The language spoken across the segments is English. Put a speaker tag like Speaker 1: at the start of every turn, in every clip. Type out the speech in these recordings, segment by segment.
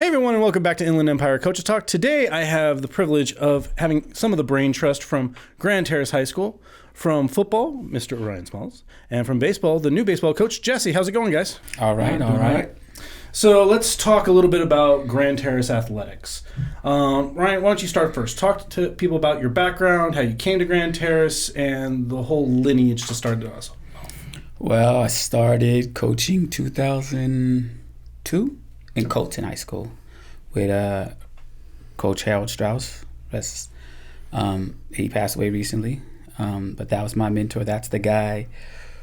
Speaker 1: everyone, and welcome back to Inland Empire Coaches Talk. Today, I have the privilege of having some of the brain trust from Grand Terrace High School, from football, Mr. Orion Smalls, and from baseball, the new baseball coach, Jesse. How's it going, guys?
Speaker 2: All right.
Speaker 1: So let's talk a little bit about Grand Terrace athletics. Ryan, why don't you start first? Talk to people about your background, how you came to Grand Terrace, and the whole lineage to start us.
Speaker 2: Well, I started coaching 2002 in Colton High School with Coach Harold Strauss. He passed away recently, but that was my mentor. That's the guy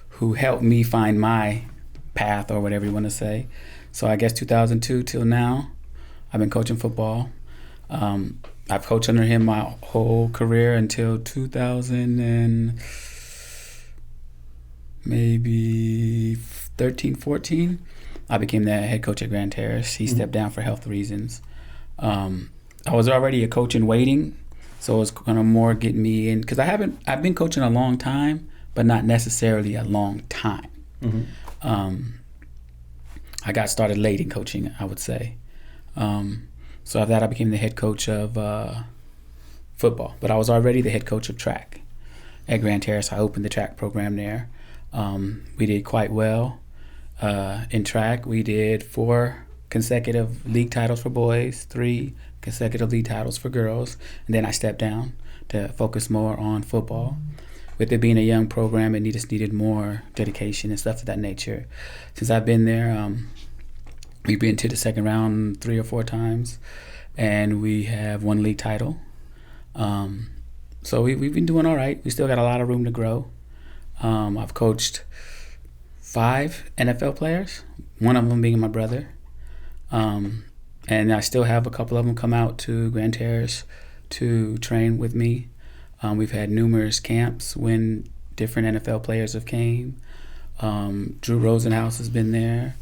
Speaker 2: who helped me find my path, or whatever you want to say. So I guess 2002 till now, I've been coaching football. I've coached under him my whole career until 2013, 14. I became the head coach at Grand Terrace. He stepped down for health reasons. I was already a coach in waiting, so it was kind of more getting me in, because I've been coaching a long time, but not necessarily a long time. I got started late in coaching, I would say. So after that, I became the head coach of football, but I was already the head coach of track at Grand Terrace. I opened the track program there. We did quite well in track. We did 4 consecutive league titles for boys, 3 consecutive league titles for girls, and then I stepped down to focus more on football. With it being a young program, it just needed more dedication and stuff of that nature. Since I've been there, we've been to the second round 3 or 4 times, and we have 1 league title. So we've been doing all right. We still got a lot of room to grow. I've coached 5 NFL players, one of them being my brother. And I still have a couple of them come out to Grand Terrace to train with me. We've had numerous camps when different NFL players have came. Drew Rosenhaus has been there.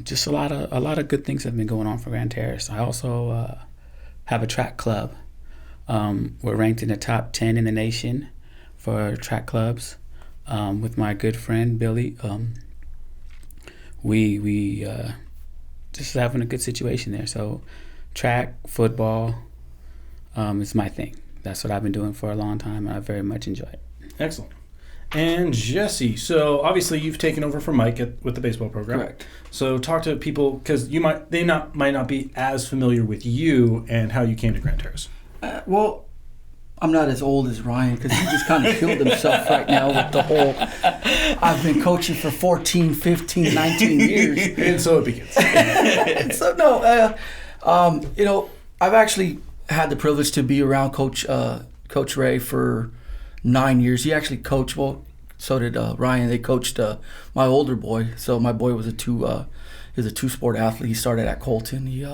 Speaker 2: Just a lot of good things have been going on for Grand Terrace. I also have a track club. We're ranked in the top 10 in the nation for track clubs. With my good friend Billy, we just having a good situation there. So track, football is my thing. That's what I've been doing for a long time, and I very much enjoy it.
Speaker 1: Excellent. And Jesse, so obviously you've taken over from Mike with the baseball program.
Speaker 3: Correct.
Speaker 1: So talk to people, because they might not be as familiar with you and how you came to Grand Terrace.
Speaker 3: Well, I'm not as old as Ryan, because he just kind of killed himself right now with the whole, I've been coaching for 14, 15, 19 years.
Speaker 1: And so it begins.
Speaker 3: So no, I've actually had the privilege to be around Coach Ray for 9 years. He actually coached, well, so did Ryan. They coached my older boy. So my boy was a 2-sport athlete. He started at Colton. He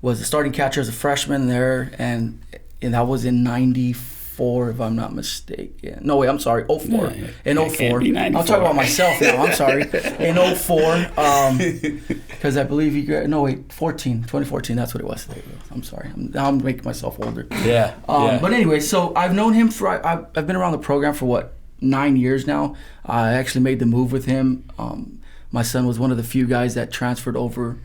Speaker 3: was a starting catcher as a freshman there, and that was in 94, if I'm not mistaken. No, wait, I'm sorry, 04. In 04. I'm talking about myself now, I'm sorry. In 04, because I believe 2014, that's what it was. I'm sorry, I'm making myself older.
Speaker 2: Yeah.
Speaker 3: But anyway, so I've known him I've been around the program for 9 years now. I actually made the move with him. My son was one of the few guys that transferred over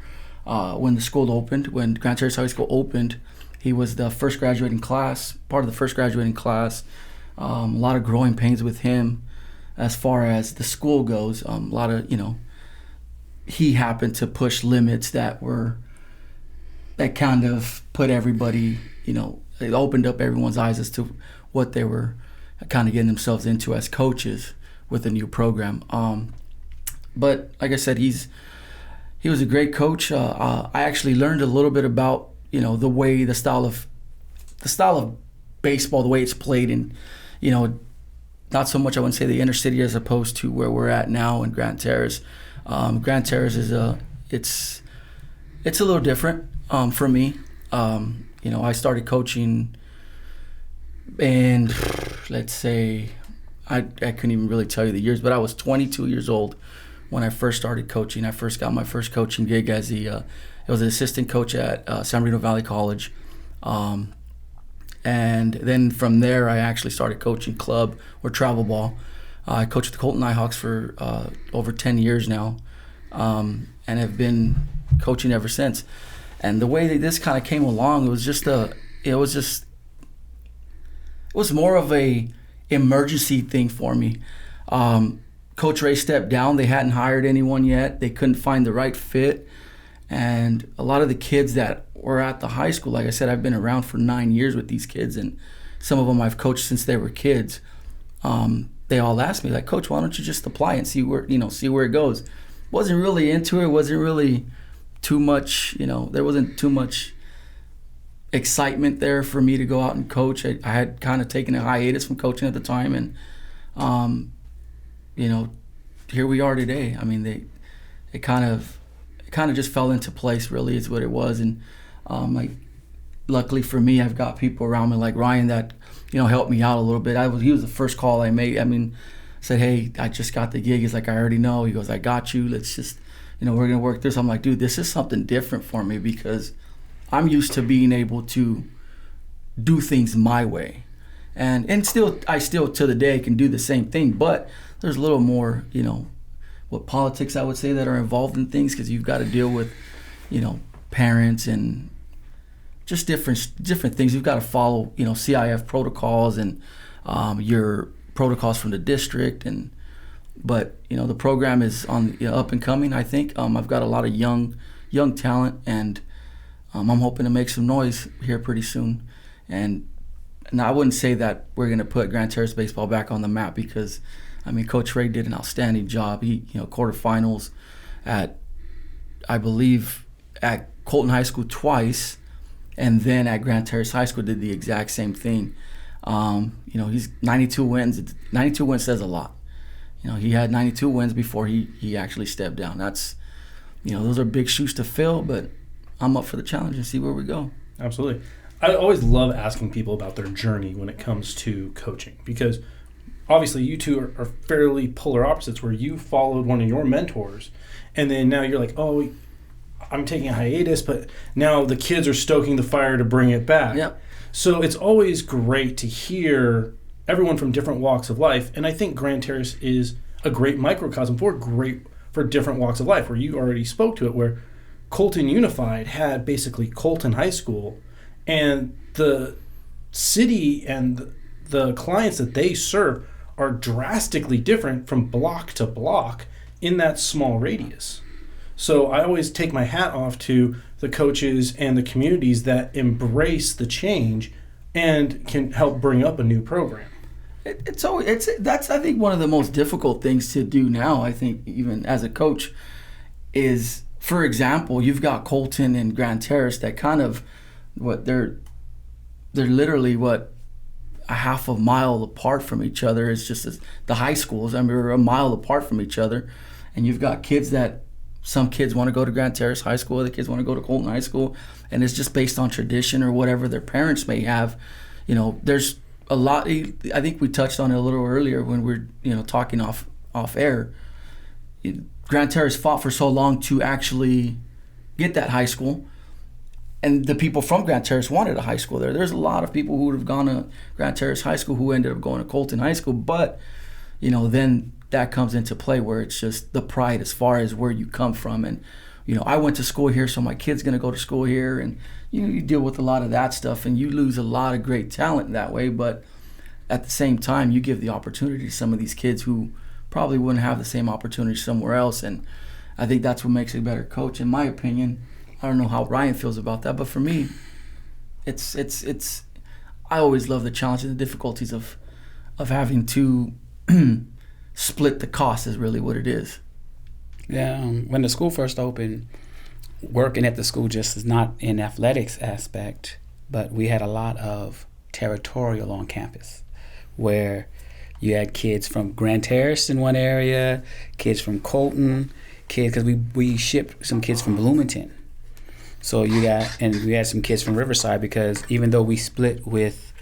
Speaker 3: when the school opened, when Grand Terrace High School opened. He was the first graduating class, part of the first graduating class. A lot of growing pains with him as far as the school goes. A lot of, he happened to push limits that kind of put everybody, it opened up everyone's eyes as to what they were kind of getting themselves into as coaches with the new program. But like I said, he was a great coach. I actually learned a little bit about the style of baseball, the way it's played in, not so much I wouldn't say the inner city as opposed to where we're at now in Grand Terrace. Grand Terrace is it's a little different for me. I started coaching, and let's say I couldn't even really tell you the years, but I was 22 years old when I first started coaching. I first got my first coaching gig as I was an assistant coach at San Bernardino Valley College. And then from there, I actually started coaching club or travel ball. I coached the Colton Nighthawks for over 10 years now, and have been coaching ever since. And the way that this kind of came along, it was more of a emergency thing for me. Coach Ray stepped down. They hadn't hired anyone yet. They couldn't find the right fit. And a lot of the kids that were at the high school, like I said, I've been around for 9 years with these kids, and some of them I've coached since they were kids. They all asked me, like, Coach, why don't you just apply and see where it goes? Wasn't really into it. Wasn't really too much, there wasn't too much excitement there for me to go out and coach. I had kind of taken a hiatus from coaching at the time, and here we are today. I mean, it kind of just fell into place, really, is what it was. And luckily for me, I've got people around me like Ryan that helped me out a little bit. He was the first call I made. I mean, said, hey, I just got the gig. He's like, I already know. He goes, I got you. Let's just, we're gonna work this. I'm like, dude, this is something different for me because I'm used to being able to do things my way, and I still to the day can do the same thing, but there's a little more, what politics I would say that are involved in things, because you've got to deal with, parents and just different things. You've got to follow, CIF protocols and your protocols from the district, but the program is on up and coming. I think I've got a lot of young talent, and I'm hoping to make some noise here pretty soon. And I wouldn't say that we're going to put Grand Terrace baseball back on the map, because Coach Ray did an outstanding job. He, quarterfinals at, I believe, at Colton High School twice, and then at Grand Terrace High School did the exact same thing. He's 92 wins. 92 wins says a lot. He had 92 wins before he actually stepped down. That's, those are big shoes to fill, but I'm up for the challenge and see where we go.
Speaker 1: Absolutely. I always love asking people about their journey when it comes to coaching, because obviously you two are fairly polar opposites, where you followed one of your mentors and then now you're like, oh, I'm taking a hiatus, but now the kids are stoking the fire to bring it back.
Speaker 3: Yep.
Speaker 1: So it's always great to hear everyone from different walks of life, and I think Grand Terrace is a great microcosm for different walks of life, where you already spoke to it, where Colton Unified had basically Colton High School, and the city and the clients that they serve are drastically different from block to block in that small radius. So I always take my hat off to the coaches and the communities that embrace the change and can help bring up a new program.
Speaker 3: That's I think one of the most difficult things to do now, I think, even as a coach, is, for example, you've got Colton and Grand Terrace that kind of they're literally a half a mile apart from each other. It's just the high schools. We're a mile apart from each other, and you've got kids that some kids want to go to Grand Terrace High School, other kids want to go to Colton High School, and it's just based on tradition or whatever their parents may have. There's a lot. I think we touched on it a little earlier when we're talking off air. Grand Terrace fought for so long to actually get that high school, and the people from Grand Terrace wanted a high school there. There's a lot of people who would have gone to Grand Terrace High School who ended up going to Colton High School, but then that comes into play where it's just the pride as far as where you come from. And I went to school here, so my kid's going to go to school here, and you deal with a lot of that stuff, and you lose a lot of great talent that way. But at the same time, you give the opportunity to some of these kids who probably wouldn't have the same opportunity somewhere else. And I think that's what makes a better coach, in my opinion. I don't know how Ryan feels about that, but for me, it's I always love the challenge and the difficulties of having to split the cost is really what it is.
Speaker 2: Yeah, when the school first opened, working at the school just is not in athletics aspect, but we had a lot of territorial on campus, where you had kids from Grand Terrace in one area, kids from Colton, because we shipped some kids from Bloomington. So we had some kids from Riverside, because even though we split with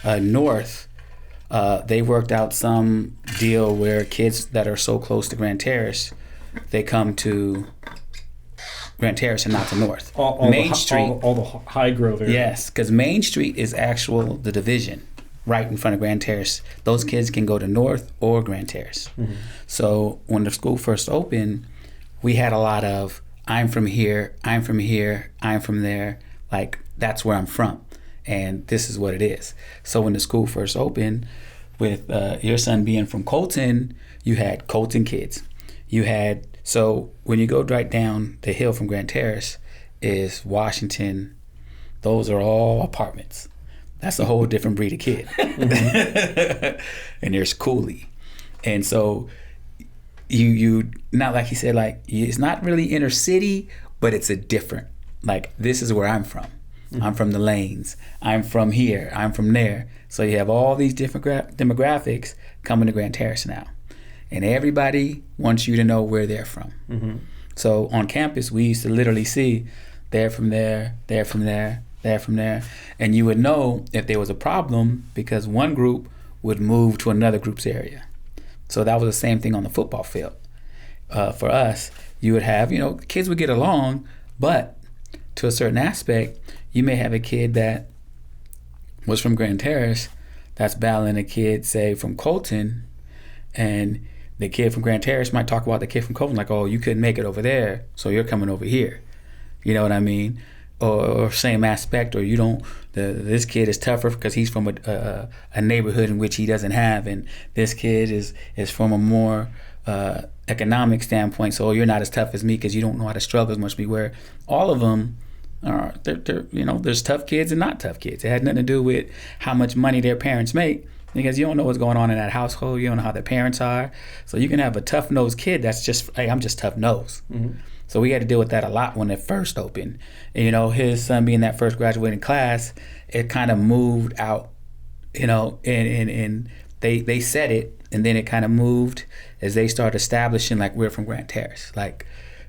Speaker 2: North, they worked out some deal where kids that are so close to Grand Terrace, they come to Grand Terrace and not to North. Main Street,
Speaker 1: all the High Grove area.
Speaker 2: Yes, because Main Street is the division right in front of Grand Terrace. Those kids can go to North or Grand Terrace. Mm-hmm. So when the school first opened, we had a lot of I'm from here, I'm from here, I'm from there. Like, that's where I'm from. And this is what it is. So when the school first opened, with your son being from Colton, you had Colton kids. So when you go right down the hill from Grand Terrace is Washington. Those are all apartments. That's a whole different breed of kid. And there's Cooley. And so you not like he said, like, it's not really inner city, but it's a different, like, this is where I'm from. I'm from the lanes. I'm from here. I'm from there. So you have all these different demographics coming to Grand Terrace now. And everybody wants you to know where they're from. So on campus, we used to literally see they're from there, they're from there, they're from there. And you would know if there was a problem because one group would move to another group's area. So that was the same thing on the football field. For us, you would have, kids would get along, but to a certain aspect, you may have a kid that was from Grand Terrace that's battling a kid, say, from Colton, and the kid from Grand Terrace might talk about the kid from Colton, like, oh, you couldn't make it over there, so you're coming over here. You know what I mean? Or same aspect, or you don't, this kid is tougher because he's from a neighborhood in which he doesn't have, and this kid is from a more economic standpoint, so you're not as tough as me because you don't know how to struggle as much. Where all of them are, there's tough kids and not tough kids. It had nothing to do with how much money their parents make, because you don't know what's going on in that household. You don't know how their parents are. So you can have a tough-nosed kid that's just, hey, I'm just tough-nosed. So we had to deal with that a lot when it first opened. And, his son being that first graduating class, it kind of moved out, and they said it, and then it kind of moved as they started establishing, like, we're from Grand Terrace. Like,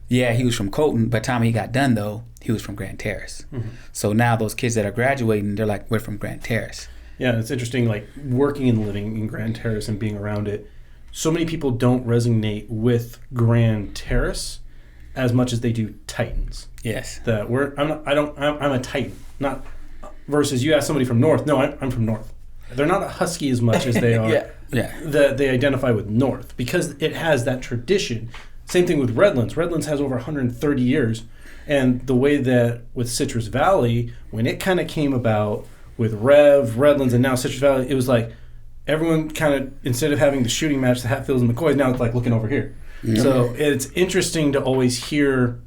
Speaker 2: yeah, he was from Colton. By the time he got done, though, he was from Grand Terrace. So now those kids that are graduating, they're like, we're from Grand Terrace.
Speaker 1: Yeah, it's interesting, like, working and living in Grand Terrace and being around it. So many people don't resonate with Grand Terrace as much as they do Titans.
Speaker 2: Yes.
Speaker 1: I'm a Titan. Not versus you ask somebody from North. No, I'm from North. They're not a Husky as much as they are.
Speaker 2: Yeah.
Speaker 1: That they identify with North because it has that tradition. Same thing with Redlands. Redlands has over 130 years. And the way that with Citrus Valley, when it kind of came about with Redlands, and now Citrus Valley, it was like everyone kind of, instead of having the shooting match, the Hatfields and McCoys, now it's like looking over here. So it's interesting to always hear,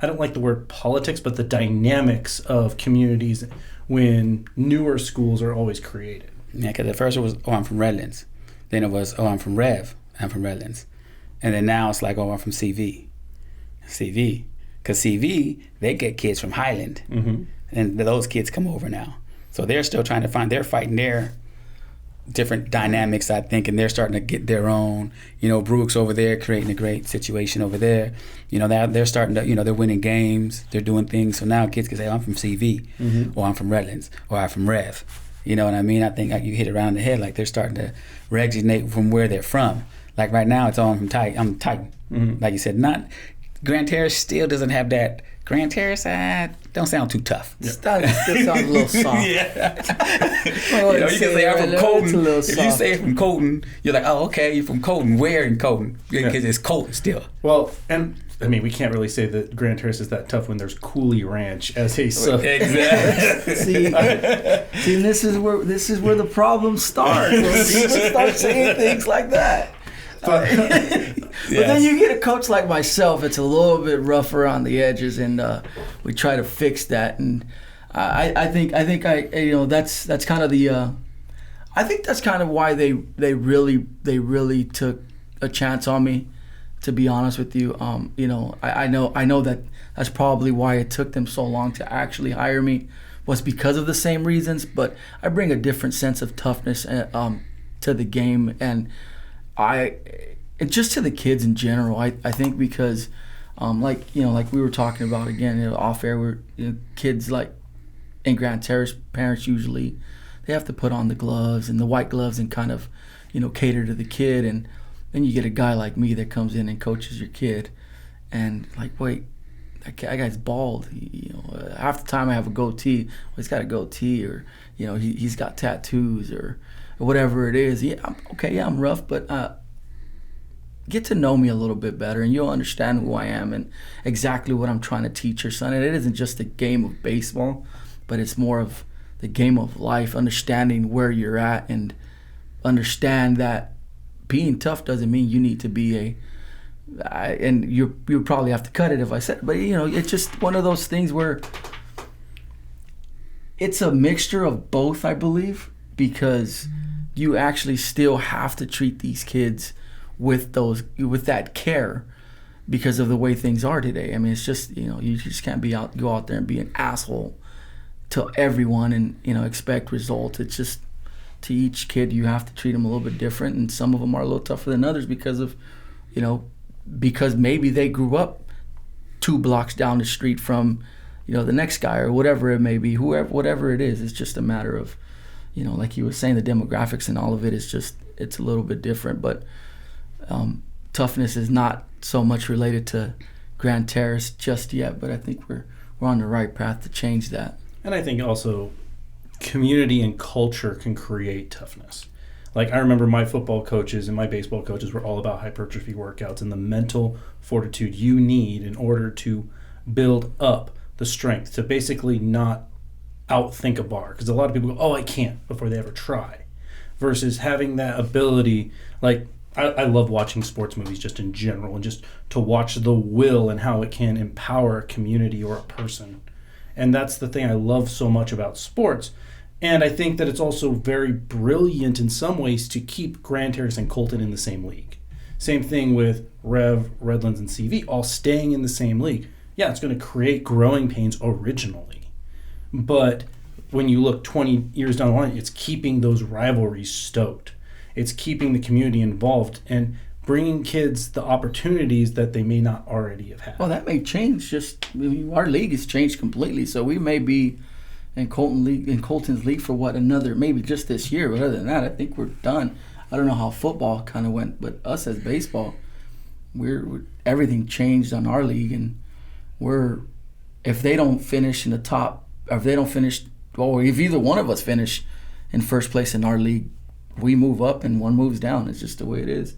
Speaker 1: I don't like the word politics, but the dynamics of communities when newer schools are always created.
Speaker 2: Yeah, because at first it was, oh, I'm from Redlands. Then it was, oh, I'm from I'm from Redlands. And then now it's like, oh, I'm from CV. Because CV, they get kids from Highland. And those kids come over now. So they're still trying to they're fighting their different dynamics, I think, and they're starting to get their own. Brooks over there creating a great situation over there. They're starting to, they're winning games, they're doing things. So now kids can say, oh, I'm from CV, or I'm from Redlands, or I'm from Rev. You know what I mean? I think you hit it around the head, like they're starting to resonate from where they're from. Like right now, it's all I'm Titan. Like you said, not Grand Terrace still doesn't have that. Grand Terrace, don't sound too tough.
Speaker 3: Still sounds a little soft.
Speaker 2: You can say I'm from Colton. If you say from Colton, you're like, oh, okay, you're from Colton. Where in Colton? Because it's Colton still.
Speaker 1: Well, and I mean, we can't really say that Grand Terrace is that tough when there's Cooley Ranch as a sub.
Speaker 2: Exactly.
Speaker 3: See, this is where the problems start. When people start saying things like that. But then you get a coach like myself, it's a little bit rough around the edges, and we try to fix that. And I think that's kind of the I think that's kind of why they really took a chance on me. To be honest with you, I know that that's probably why it took them so long to actually hire me, was because of the same reasons. But I bring a different sense of toughness to the game, and just to the kids in general. I think because, like we were talking about again off air, kids like in Grand Terrace, parents usually they have to put on the gloves and the white gloves and kind of cater to the kid, and then you get a guy like me that comes in and coaches your kid, and like, wait, that guy's bald. Half the time I have a goatee. Well, he's got a goatee, or he's got tattoos, or whatever it is. Yeah, I'm rough, but get to know me a little bit better, and you'll understand who I am and exactly what I'm trying to teach your son. And it isn't just a game of baseball, but it's more of the game of life, understanding where you're at and understand that being tough doesn't mean you need to be and you probably have to cut it if I said it, but it's just one of those things where it's a mixture of both, I believe, because you actually still have to treat these kids with that care because of the way things are today. I mean, it's just, you just can't go out there and be an asshole to everyone and, expect results. It's just, to each kid, you have to treat them a little bit different, and some of them are a little tougher than others because of, because maybe they grew up 2 blocks down the street from, the next guy or whatever it may be, whatever it is. It's just a matter of, like you were saying, the demographics and all of it is just, it's a little bit different. But toughness is not so much related to Grand Terrace just yet, but I think we're on the right path to change that.
Speaker 1: And I think also community and culture can create toughness. Like, I remember my football coaches and my baseball coaches were all about hypertrophy workouts and the mental fortitude you need in order to build up the strength to basically not outthink a bar. Because a lot of people go, oh, I can't, before they ever try. Versus having that ability, like, I love watching sports movies just in general, and just to watch the will and how it can empower a community or a person. And that's the thing I love so much about sports. And I think that it's also very brilliant in some ways to keep Grand Terrace and Colton in the same league. Same thing with Rev, Redlands, and CV, all staying in the same league. Yeah, it's going to create growing pains originally. But when you look 20 years down the line, it's keeping those rivalries stoked. It's keeping the community involved and bringing kids the opportunities that they may not already have had.
Speaker 3: Well, that may change. Our league has changed completely, so we may be in Colton's league for another, maybe just this year. But other than that, I think we're done. I don't know how football kind of went, but us as baseball, we're everything changed on our league, and if they don't finish in the top, or if they don't finish, or if either one of us finish in first place in our league, we move up and one moves down. It's just the way it is.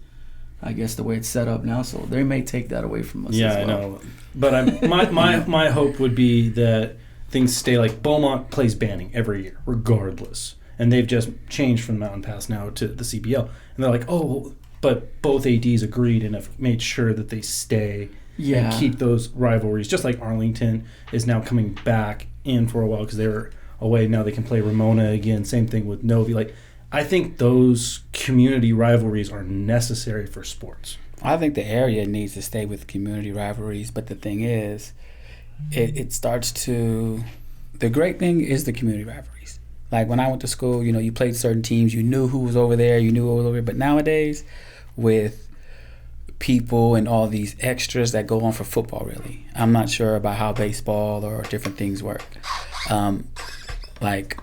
Speaker 3: I guess the way it's set up now, so they may take that away from us.
Speaker 1: Yeah,
Speaker 3: as well.
Speaker 1: I know. But my hope would be that things stay like Beaumont plays Banning every year, regardless. And they've just changed from the Mountain Pass now to the CBL. And they're like, oh, but both ADs agreed and have made sure that they stay and keep those rivalries. Just like Arlington is now coming back in for a while because they were away. Now they can play Ramona again. Same thing with Novi. Like, I think those community rivalries are necessary for sports.
Speaker 2: I think the area needs to stay with community rivalries, but the thing is, it starts to... The great thing is the community rivalries. Like, when I went to school, you played certain teams, you knew who was over there, you knew who was over there. But nowadays, with people and all these extras that go on for football, really, I'm not sure about how baseball or different things work. Like...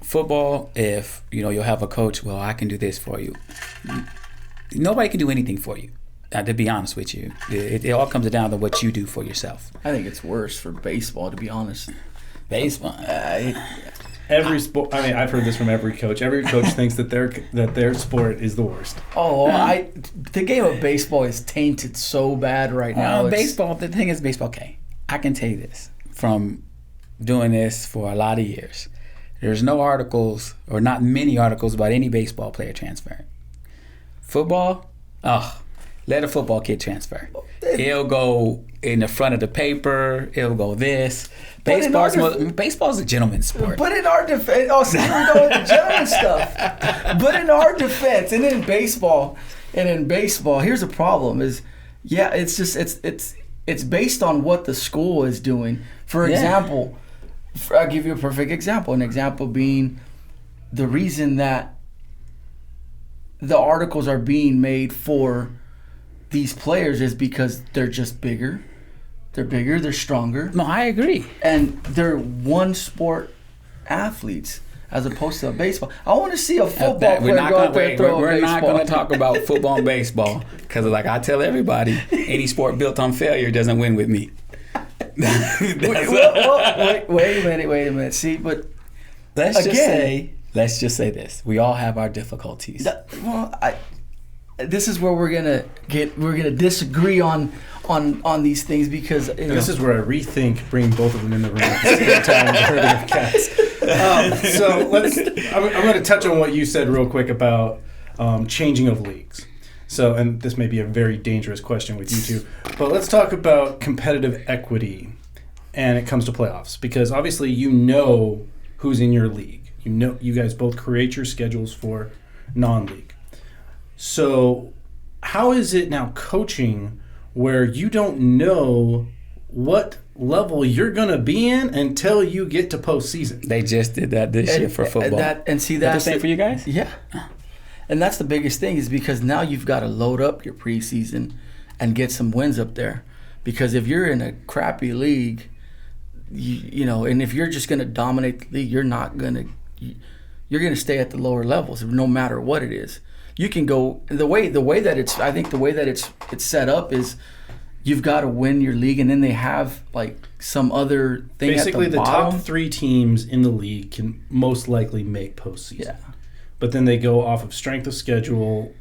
Speaker 2: Football, if you'll have a coach, well, I can do this for you. Nobody can do anything for you, to be honest with you. It all comes down to what you do for yourself.
Speaker 3: I think it's worse for baseball, to be honest.
Speaker 2: Baseball.
Speaker 1: Every sport. I mean, I've heard this from every coach. Every coach thinks that their sport is the worst.
Speaker 3: Oh, the game of baseball is tainted so bad right now.
Speaker 2: Baseball. The thing is, baseball. Okay, I can tell you this from doing this for a lot of years. There's no articles, or not many articles, about any baseball player transferring. Football, let a football kid transfer. It'll go in the front of the paper. It'll go this. Baseball's a gentleman's sport.
Speaker 3: But in our defense, so we go with the gentleman stuff. But in our defense, and in baseball, here's the problem: it's based on what the school is doing. For example. I'll give you a perfect example. An example being the reason that the articles are being made for these players is because they're just bigger. They're bigger, they're stronger.
Speaker 2: No, I agree.
Speaker 3: And they're one sport athletes as opposed to a baseball. I want to see a football player go out there and throw a baseball.
Speaker 2: We're not going to talk about football and baseball because, like I tell everybody, any sport built on failure doesn't win with me.
Speaker 3: wait a minute. See, but
Speaker 2: let's just say this: we all have our difficulties.
Speaker 3: this is where we're gonna disagree on these things because
Speaker 1: this is where I rethink bringing both of them in the room at the same time. Herding of cats. I'm going to touch on what you said real quick about changing of leagues. So, and this may be a very dangerous question with you two, but let's talk about competitive equity, and it comes to playoffs because obviously you know who's in your league. You know, you guys both create your schedules for non-league. So, how is it now coaching where you don't know what level you're going to be in until you get to postseason?
Speaker 2: They just did that this year for football.
Speaker 3: That's
Speaker 2: the same for you guys?
Speaker 3: Yeah. And that's the biggest thing is because now you've got to load up your preseason and get some wins up there. Because if you're in a crappy league, you know, and if you're just going to dominate the league, you're going to stay at the lower levels no matter what it is. You can go the way that it's set up is you've got to win your league, and then they have like some other thing.
Speaker 1: Basically,
Speaker 3: at the
Speaker 1: top
Speaker 3: bottom.
Speaker 1: 3 teams in the league can most likely make postseason.
Speaker 3: Yeah.
Speaker 1: But then they go off of strength of schedule,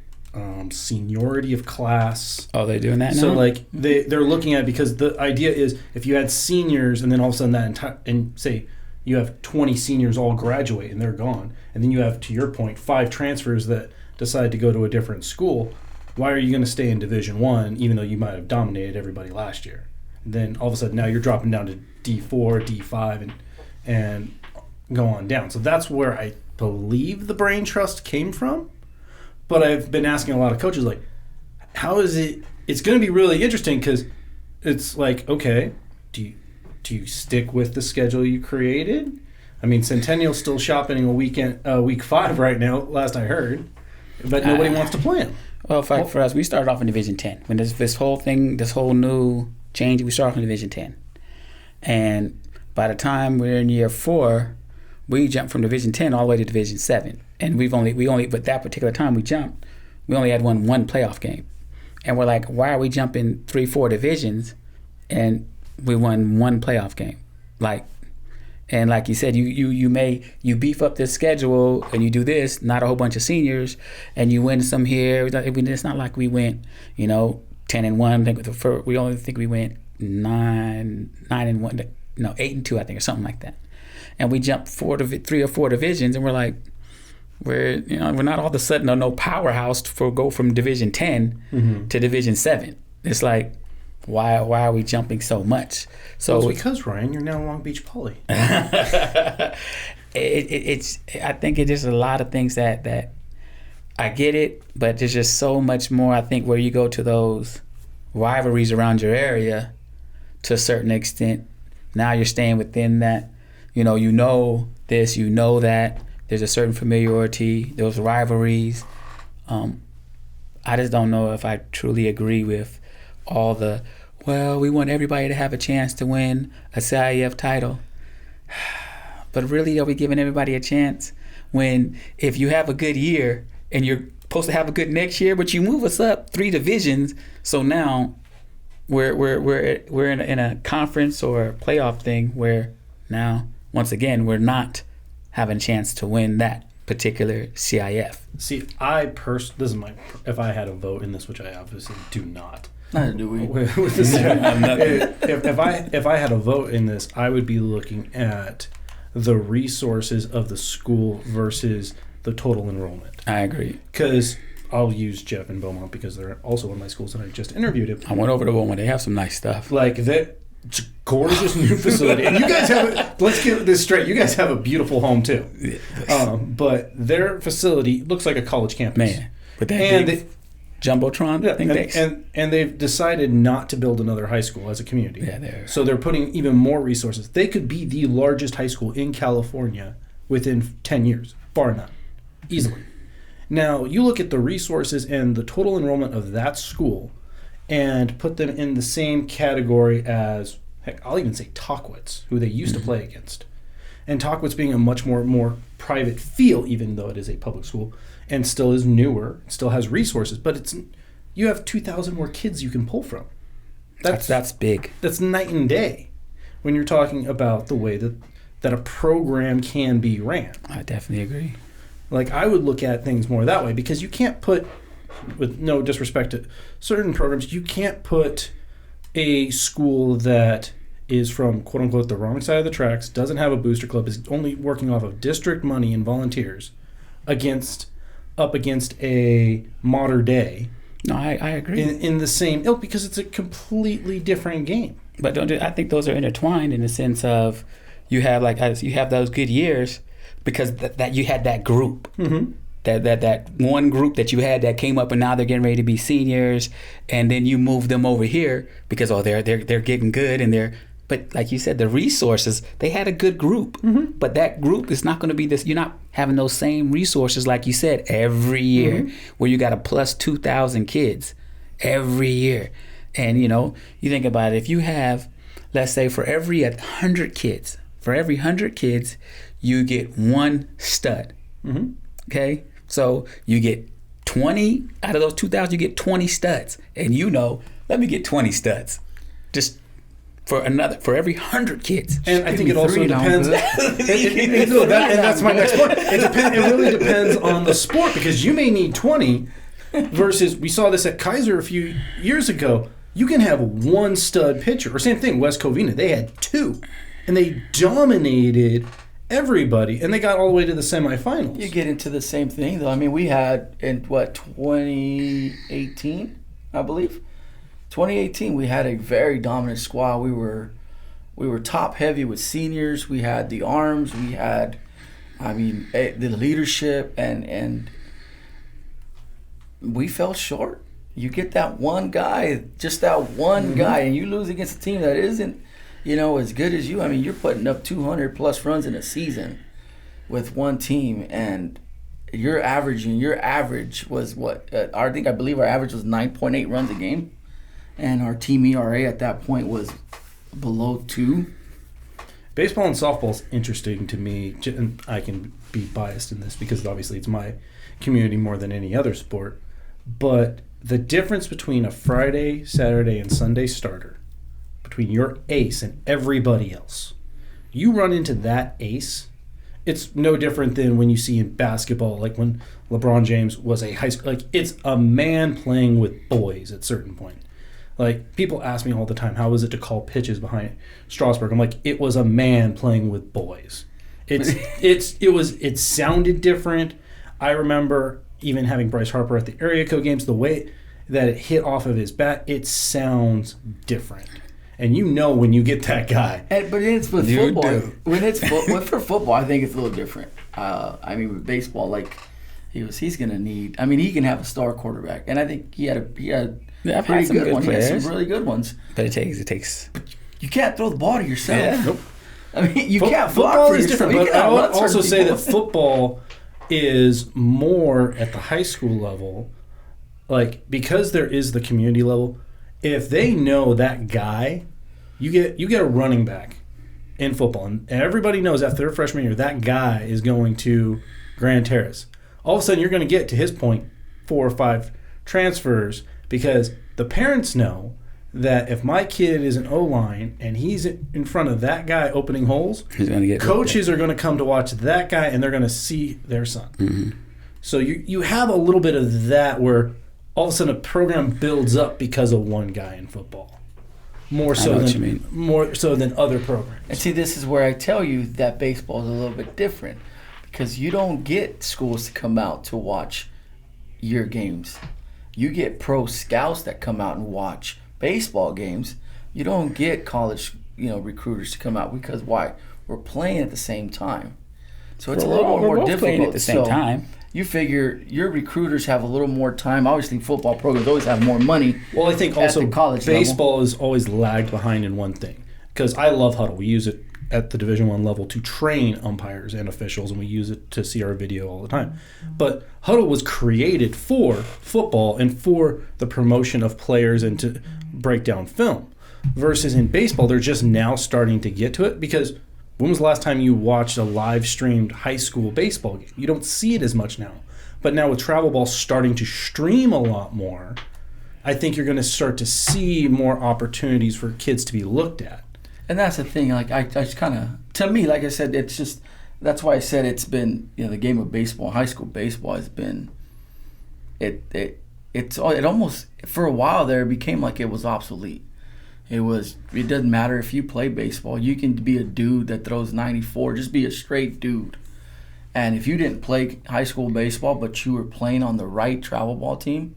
Speaker 1: seniority of class.
Speaker 2: Oh, they're doing that now?
Speaker 1: So like they're looking at, because the idea is if you had seniors and then all of a sudden and say you have 20 seniors all graduate and they're gone, and then you have, to your point, 5 transfers that decide to go to a different school, why are you going to stay in Division 1 even though you might have dominated everybody last year? And then all of a sudden now you're dropping down to D4, D5 and go on down. So that's where I believe the brain trust came from. But I've been asking a lot of coaches, like, how is it? It's going to be really interesting because it's like, okay, do you stick with the schedule you created? I mean, Centennial's still shopping week 5 right now, last I heard, but nobody wants to play him.
Speaker 2: Well, for us, we started off in Division 10. When this whole new change, we started off in Division 10. And by the time we're in year 4, we jumped from Division 10 all the way to Division 7. And we only, but that particular time we only had won 1 playoff game. And we're like, why are we jumping 3-4 divisions and we won 1 playoff game? And like you said, you beef up this schedule and you do this, not a whole bunch of seniors, and you win some here. It's not like we went, 10-1. We only think we went 9-1. No, 8-2, I think, or something like that. And we jumped 3 or 4 divisions, and we're like, we're not all of a sudden no powerhouse go from Division 10 to Division 7. It's like, why are we jumping so much? So
Speaker 1: it's because, Ryan, you're now Long Beach Poly.
Speaker 2: I think it's just a lot of things that I get it, but there's just so much more. I think where you go to those rivalries around your area, to a certain extent, now you're staying within that. You know this, you know that. There's a certain familiarity, those rivalries. I just don't know if I truly agree with all the, we want everybody to have a chance to win a CIF title. But really, are we giving everybody a chance when if you have a good year and you're supposed to have a good next year, but you move us up 3 divisions, so now we're in a conference or a playoff thing where now, once again, we're not having a chance to win that particular CIF.
Speaker 1: See, if I had a vote in this, which I obviously do not.
Speaker 3: Neither do we.
Speaker 1: With this, if I had a vote in this, I would be looking at the resources of the school versus the total enrollment.
Speaker 2: I agree.
Speaker 1: Because I'll use Jeff and Beaumont because they're also one of my schools and I just interviewed him.
Speaker 2: I went over to Beaumont. They have some nice stuff.
Speaker 1: Like that. It's a gorgeous new facility. And you guys let's get this straight, you guys have a beautiful home too. But their facility looks like a college campus.
Speaker 2: Man, with that big Jumbotron thing.
Speaker 1: And they've decided not to build another high school as a community.
Speaker 2: Yeah,
Speaker 1: so they're putting even more resources. They could be the largest high school in California within 10 years, bar none, easily. Now, you look at the resources and the total enrollment of that school and put them in the same category as, heck, I'll even say Tockwitz, who they used to play against. And Tockwitz being a much more private feel, even though it is a public school, and still is newer, still has resources, but you have 2,000 more kids you can pull from.
Speaker 2: That's big.
Speaker 1: That's night and day when you're talking about the way that a program can be ran.
Speaker 2: I definitely agree.
Speaker 1: Like, I would look at things more that way because you can't put with no disrespect to certain programs, you can't put a school that is from quote unquote the wrong side of the tracks, doesn't have a booster club, is only working off of district money and volunteers up against a modern day.
Speaker 2: No, I agree.
Speaker 1: In the same ilk, because it's a completely different game.
Speaker 2: But I think those are intertwined in the sense of you have those good years because that you had that group. Mm-hmm. That one group that you had that came up and now they're getting ready to be seniors, and then you move them over here because they're getting good and but like you said, the resources, they had a good group, mm-hmm. but that group is not going to be this. You're not having those same resources like you said every year, mm-hmm. where you got a plus 2,000 kids every year, and you think about it. If you have, let's say, for every 100 kids, you get one stud. Mm-hmm. Okay. So you get 20 out of those 2,000, you get 20 studs. And let me get 20 studs. Just for every 100 kids.
Speaker 1: And I think it also depends. That's my next point. It really depends on the sport, because you may need 20 versus, we saw this at Kaiser a few years ago. You can have one stud pitcher. Or same thing, West Covina. They had 2. And they dominated everybody, and they got all the way to the semifinals.
Speaker 3: You get into the same thing, though. I mean, we had in 2018, I believe. 2018, we had a very dominant squad. We were top heavy with seniors. We had the arms. We had, the leadership, and we fell short. You get that one guy, just that one mm-hmm. guy, and you lose against a team that isn't as good as you. I mean, you're putting up 200 plus runs in a season with one team, and your average was what? I believe our average was 9.8 runs a game, and our team ERA at that point was below 2.
Speaker 1: Baseball and softball is interesting to me, and I can be biased in this because obviously it's my community more than any other sport, but the difference between a Friday, Saturday, and Sunday starter, between your ace and everybody else, you run into that ace, it's no different than when you see in basketball, like when LeBron James was a high school, like it's a man playing with boys at a certain point. Like, people ask me all the time, how was it to call pitches behind Strasburg? I'm like, it was a man playing with boys. It sounded different. I remember even having Bryce Harper at the area code games, the way that it hit off of his bat, it sounds different. And when you get that guy.
Speaker 3: But it's with football. When it's for football, I think it's a little different. With baseball, like he's going to need. He can have a star quarterback, and I think he had a pretty good one. He had some really good ones.
Speaker 2: But it takes.
Speaker 3: But you can't throw the ball to yourself.
Speaker 2: Yeah.
Speaker 1: Nope.
Speaker 3: You can't block
Speaker 1: football
Speaker 3: for
Speaker 1: is
Speaker 3: yourself.
Speaker 1: different. But I would also say that football is more at the high school level, like, because there is the community level. If they know that guy, you get a running back in football, and everybody knows after their freshman year that guy is going to Grand Terrace. All of a sudden, you're going to get, to his point, 4 or 5 transfers, because the parents know that if my kid is an O-line and he's in front of that guy opening holes, coaches are going to come to watch that guy, and they're going to see their son. Mm-hmm. So you have a little bit of that where all of a sudden a program builds up because of one guy in football. More so than other programs.
Speaker 3: And see, this is where I tell you that baseball is a little bit different, because you don't get schools to come out to watch your games. You get pro scouts that come out and watch baseball games. You don't get college, recruiters to come out, because why? We're playing at the same time. So it's a little more difficult.
Speaker 2: Playing at the same time.
Speaker 3: You figure your recruiters have a little more time. Obviously, football programs always have more money.
Speaker 1: Well, I think also
Speaker 3: college
Speaker 1: baseball is always lagged behind in one thing. Because I love Huddle. We use it at the Division I level to train umpires and officials, and we use it to see our video all the time. But Huddle was created for football and for the promotion of players and to break down film. Versus in baseball, they're just now starting to get to it, because when was the last time you watched a live streamed high school baseball game? You don't see it as much now. But now with travel ball starting to stream a lot more, I think you're going to start to see more opportunities for kids to be looked at.
Speaker 3: And that's the thing. Like, I just kind of, to me, like I said, it's just, that's why I said it's been, the game of baseball, high school baseball has been, it almost, for a while there, became like it was obsolete. It doesn't matter if you play baseball. You can be a dude that throws 94. Just be a straight dude. And if you didn't play high school baseball, but you were playing on the right travel ball team,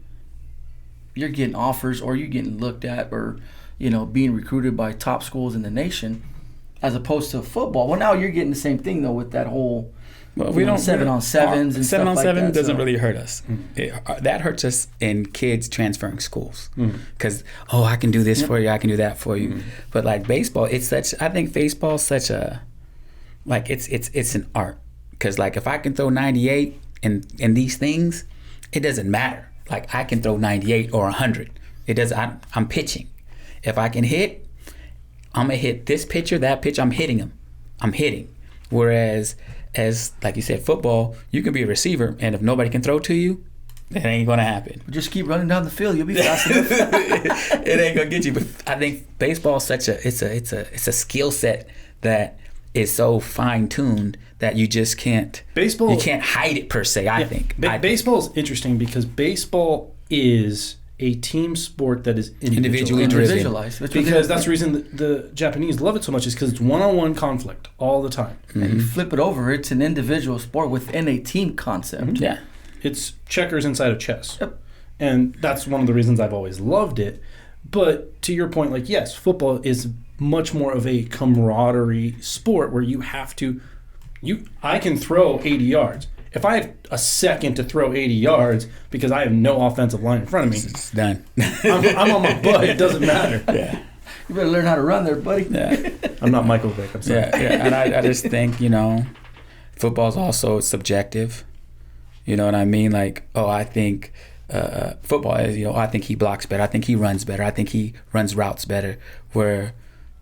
Speaker 3: you're getting offers, or you're getting looked at, or being recruited by top schools in the nation, as opposed to football. Well, now you're getting the same thing though with that whole.
Speaker 2: Well, we don't
Speaker 3: 7-on-7s and
Speaker 2: 7-on-7 doesn't
Speaker 3: so.
Speaker 2: really hurt us. That hurts us in kids transferring schools because I can do this for you, I can do that for you. But like baseball, I think baseball's such a it's an art, because like if I can throw 98 in these things, it doesn't matter. Like I can throw 98 or 100. It does. I'm pitching. If I can hit, I'm gonna hit this pitcher, that pitcher. I'm hitting them. I'm hitting. Whereas, as like you said, football, you can be a receiver, and if nobody can throw to you, it ain't gonna happen.
Speaker 3: Just keep running down the field. You'll be fast enough.
Speaker 2: It ain't gonna get you. But I think baseball is it's a skill set that is so fine tuned that you just can't.
Speaker 1: Baseball.
Speaker 2: You can't hide it per se. I think.
Speaker 1: Baseball is interesting because baseball is a team sport that is
Speaker 3: individualized.
Speaker 1: Because that's the reason the Japanese love it so much, is because it's one-on-one conflict all the time.
Speaker 3: And you flip it over, it's an individual sport within a team concept.
Speaker 2: Yeah.
Speaker 1: It's checkers inside of chess.
Speaker 3: Yep.
Speaker 1: And that's one of the reasons I've always loved it. But to your point, like, yes, football is much more of a camaraderie sport where you have to I can throw 80 yards. If I have a second to throw 80 yards because I have no offensive line in front of me,
Speaker 2: It's done.
Speaker 1: I'm on my butt. It doesn't matter.
Speaker 2: Yeah.
Speaker 3: You better learn how to run there, buddy.
Speaker 2: Yeah.
Speaker 1: I'm not Michael Vick. I'm sorry.
Speaker 2: Yeah. And I just think, football's also subjective. You know what I mean? Like, I think football is, I think he blocks better. I think he runs better. I think he runs routes better. Where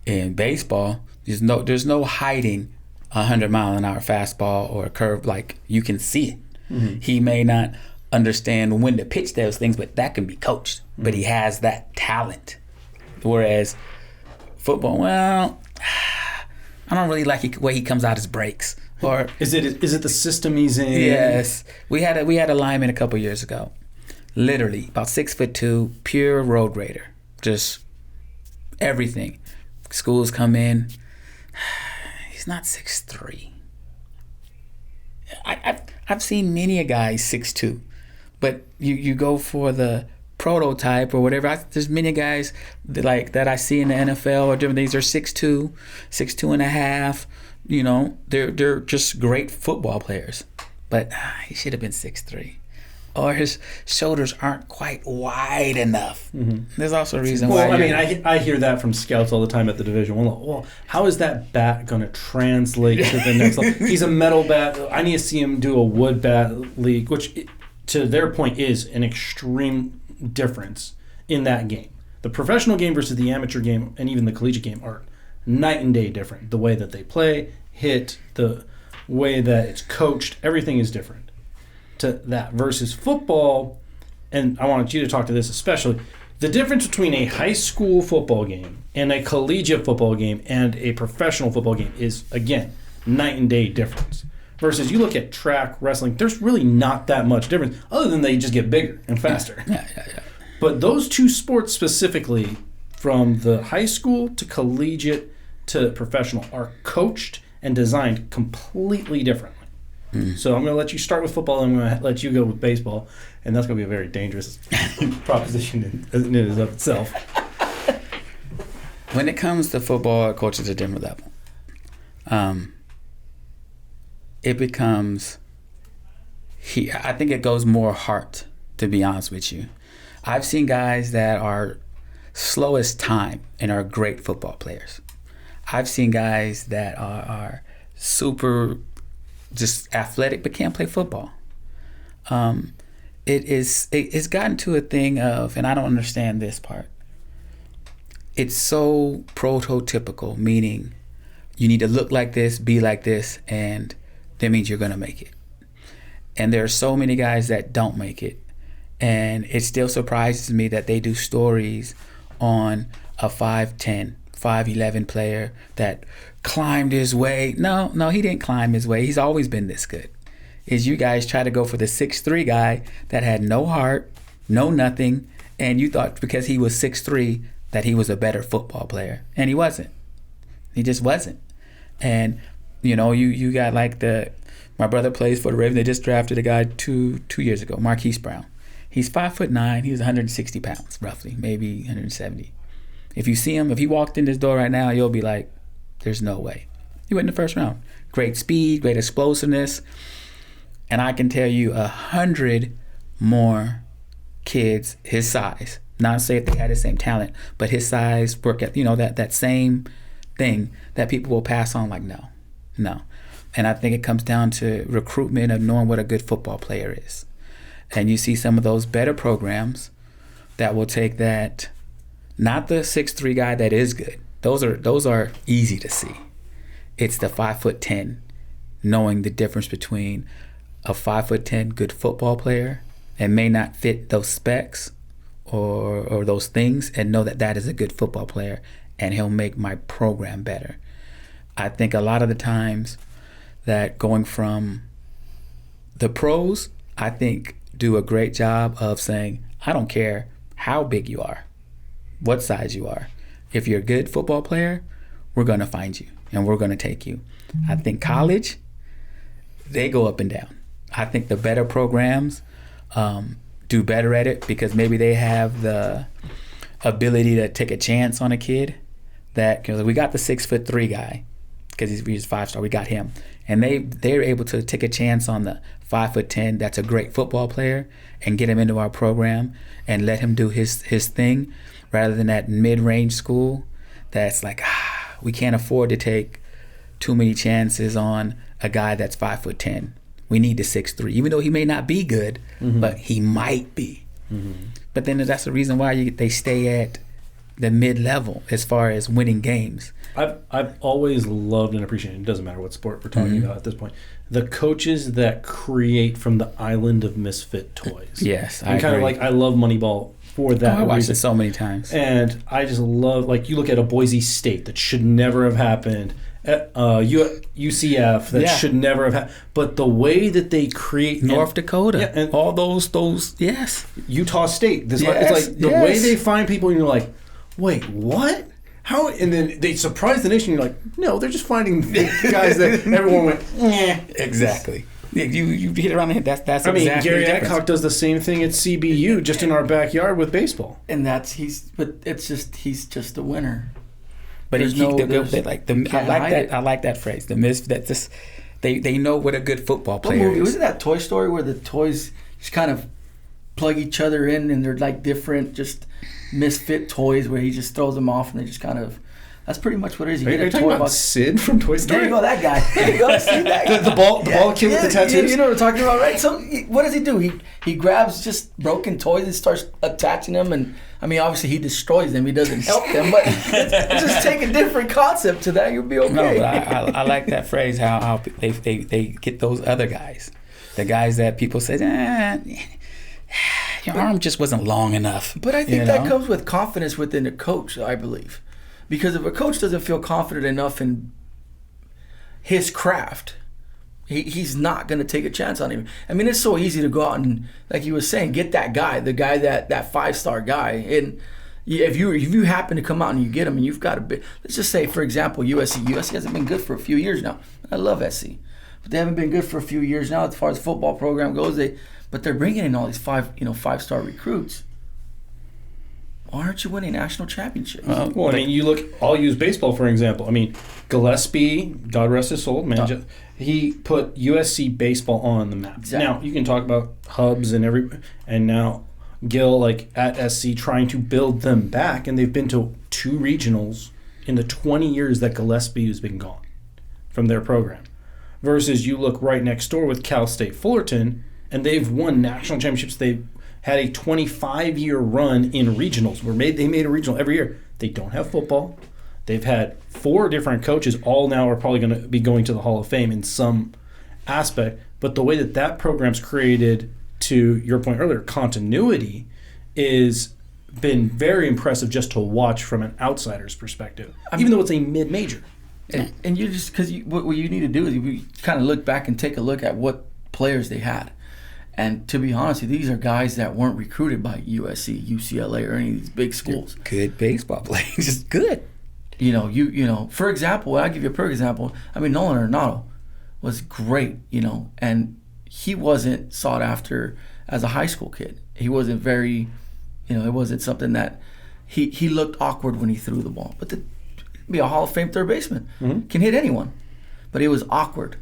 Speaker 2: in baseball, there's no hiding 100-mile-an-hour fastball or a curve. Like, you can see it. Mm-hmm. He may not understand when to pitch those things, but that can be coached. Mm-hmm. But he has that talent. Whereas football, well, I don't really like the way he comes out his breaks. Or
Speaker 1: is it the system he's in?
Speaker 2: Yes, we had a lineman a couple years ago, literally about 6'2", pure road grader, just everything. Schools come in. He's not 6'3". I've seen many a guy 6'2", but you go for the prototype or whatever. There's many guys that I see in the NFL or different things. They're 6'2", 6'2 and a half. They're just great football players, but he should have been 6'3", or his shoulders aren't quite wide enough. Mm-hmm. There's also a reason why.
Speaker 1: Well, I mean, I hear that from scouts all the time at the Division I. Well, how is that bat going to translate to the next level? He's a metal bat. I need to see him do a wood bat league, which, to their point, is an extreme difference in that game. The professional game versus the amateur game and even the collegiate game are night and day different. The way that they play, hit, the way that it's coached, everything is different to that versus football. And I wanted you to talk to this especially. The difference between a high school football game and a collegiate football game and a professional football game is, again, night and day difference. Versus you look at track, wrestling, there's really not that much difference other than they just get bigger and faster.
Speaker 2: Yeah.
Speaker 1: But those two sports specifically, from the high school to collegiate to professional, are coached and designed completely differently. Mm. So I'm going to let you start with football, and I'm going to let you go with baseball, and that's going to be a very dangerous proposition in and of itself.
Speaker 2: When it comes to football, coaches at a different level. It becomes, I think it goes more heart, to be honest with you. I've seen guys that are slow as time and are great football players. I've seen guys that are super just athletic but can't play football. It's gotten to a thing of, and I don't understand this part, it's so prototypical, meaning you need to look like this, be like this, and that means you're going to make it. And there are so many guys that don't make it. And it still surprises me that they do stories on a 5'10", 5'11" player that climbed his way. No, he didn't climb his way. He's always been this good. Is you guys try to go for the 6'3" guy that had no heart, know nothing, and you thought because he was 6'3" that he was a better football player, and he wasn't. He just wasn't. And you got like my brother plays for the Ravens. They just drafted a guy two years ago, Marquise Brown. He's 5'9". He's 160 pounds, roughly, maybe 170. If you see him, if he walked in this door right now, you'll be like, there's no way. He went in the first round. Great speed, great explosiveness. And I can tell you 100 more kids his size, not say if they had the same talent, but his size, work at, that same thing that people will pass on like, no. And I think it comes down to recruitment of knowing what a good football player is. And you see some of those better programs that will take that, not the 6'3" guy that is good. Those are easy to see. It's the 5'10", knowing the difference between a 5'10" good football player and may not fit those specs or those things, and know that is a good football player and he'll make my program better. I think a lot of the times that going from the pros, I think, do a great job of saying, I don't care how big you are, what size you are. If you're a good football player, we're going to find you and we're going to take you. I think college, they go up and down. I think the better programs do better at it because maybe they have the ability to take a chance on a kid. Because we got the 6'3" guy because he's 5-star. We got him. And they're able to take a chance on the 5'10" that's a great football player and get him into our program and let him do his thing, rather than that mid-range school that's like, we can't afford to take too many chances on a guy that's 5'10". We need the 6'3", even though he may not be good, but he might be. But then that's the reason why they stay at the mid-level as far as winning games.
Speaker 1: I've always loved and appreciated, it doesn't matter what sport we're talking about at this point, the coaches that create from the island of misfit toys.
Speaker 2: Yes,
Speaker 1: I kind of like, I love Moneyball for that
Speaker 2: I watched
Speaker 1: reason.
Speaker 2: it so many times.
Speaker 1: And I just love, like, you look at a Boise State that should never have happened, UCF that should never have happened, but the way that they create
Speaker 2: North Dakota,
Speaker 1: and
Speaker 2: all those yes,
Speaker 1: Utah State, it's like the way they find people, and you're like, wait, what? How? And then they surprise the nation. You're like, no, they're just finding the guys that everyone went,
Speaker 2: Exactly. You hit around the head. That's
Speaker 1: I mean,
Speaker 2: exactly
Speaker 1: Gary
Speaker 2: the difference.
Speaker 1: Adcock does the same thing at CBU, just in our backyard with baseball.
Speaker 3: And he's just a winner.
Speaker 2: But I
Speaker 3: I
Speaker 2: like that phrase. The that just they know what a good football player is.
Speaker 3: Was it that Toy Story where the toys just kind of plug each other in and they're like different, just misfit toys where he just throws them off and they just kind of. That's pretty much what it is. You
Speaker 1: Are you talking about Sid from Toy Story?
Speaker 3: There you go, that guy. There you go, see that guy.
Speaker 1: the ball kid with the tattoos?
Speaker 3: You know what I'm talking about, right? So what does he do? He grabs just broken toys and starts attaching them, and I mean, obviously he destroys them. He doesn't help them, but just take a different concept to that. You'll be okay.
Speaker 2: No, but I like that phrase. How they get those other guys, the guys that people say, your arm just wasn't long enough.
Speaker 3: But I think that comes with confidence within the coach, I believe. Because if a coach doesn't feel confident enough in his craft, he's not going to take a chance on him. I mean, it's so easy to go out and, like you were saying, get that guy, that 5-star guy. And if you happen to come out and you get him and you've got a bit, let's just say, for example, USC. USC hasn't been good for a few years now. I love SC. But they haven't been good for a few years now as far as the football program goes. But they're bringing in all these 5-star recruits. Why aren't you winning national championships?
Speaker 1: Well, I mean, you look. I'll use baseball for example. I mean, Gillespie, God rest his soul, man, he put USC baseball on the map.
Speaker 3: Exactly.
Speaker 1: Now you can talk about hubs and now Gil like at SC trying to build them back, and they've been to 2 regionals in the 20 years that Gillespie has been gone from their program. Versus you look right next door with Cal State Fullerton, and they've won national championships. They've had a 25-year run in regionals. They made a regional every year. They don't have football. They've had 4 different coaches. All now are probably going to be going to the Hall of Fame in some aspect. But the way that program's created, to your point earlier, continuity, is been very impressive just to watch from an outsider's perspective, even though it's a mid-major.
Speaker 3: And you just, because what you need to do is you kind of look back and take a look at what players they had. And to be honest with you, these are guys that weren't recruited by USC, UCLA, or any of these big schools.
Speaker 2: Good baseball players, just good.
Speaker 3: You know, for example, I'll give you a perfect example. I mean, Nolan Arenado was great, and he wasn't sought after as a high school kid. He wasn't very, it wasn't something that he looked awkward when he threw the ball. But to be a Hall of Fame third baseman, can hit anyone. But it was awkward.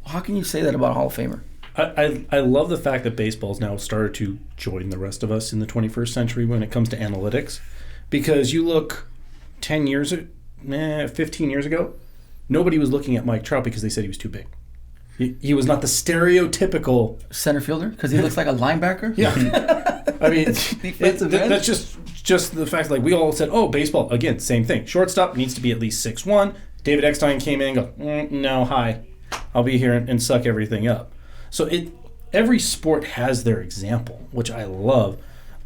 Speaker 3: How can you say that about a Hall of Famer?
Speaker 1: I love the fact that baseball's now started to join the rest of us in the 21st century when it comes to analytics. Because you look 15 years ago, nobody was looking at Mike Trout because they said he was too big. He was not the stereotypical
Speaker 3: center fielder because he looks like a linebacker.
Speaker 1: Yeah, I mean, that's just the fact. Like we all said, oh, baseball again, same thing. Shortstop needs to be at least 6'1". David Eckstein came in and go, no, hi, I'll be here and suck everything up. So every sport has their example, which I love.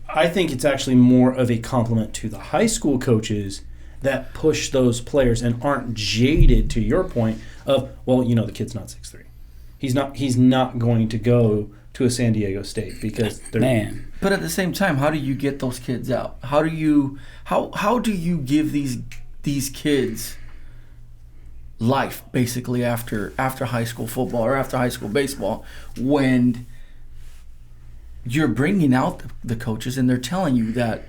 Speaker 1: I think it's actually more of a compliment to the high school coaches that push those players and aren't jaded to your point of, well, the kid's not 6'3". He's not going to go to a San Diego State because they're
Speaker 2: Man.
Speaker 3: But at the same time, how do you get those kids out? How do you give these kids life basically after high school football or after high school baseball when you're bringing out the coaches and they're telling you that,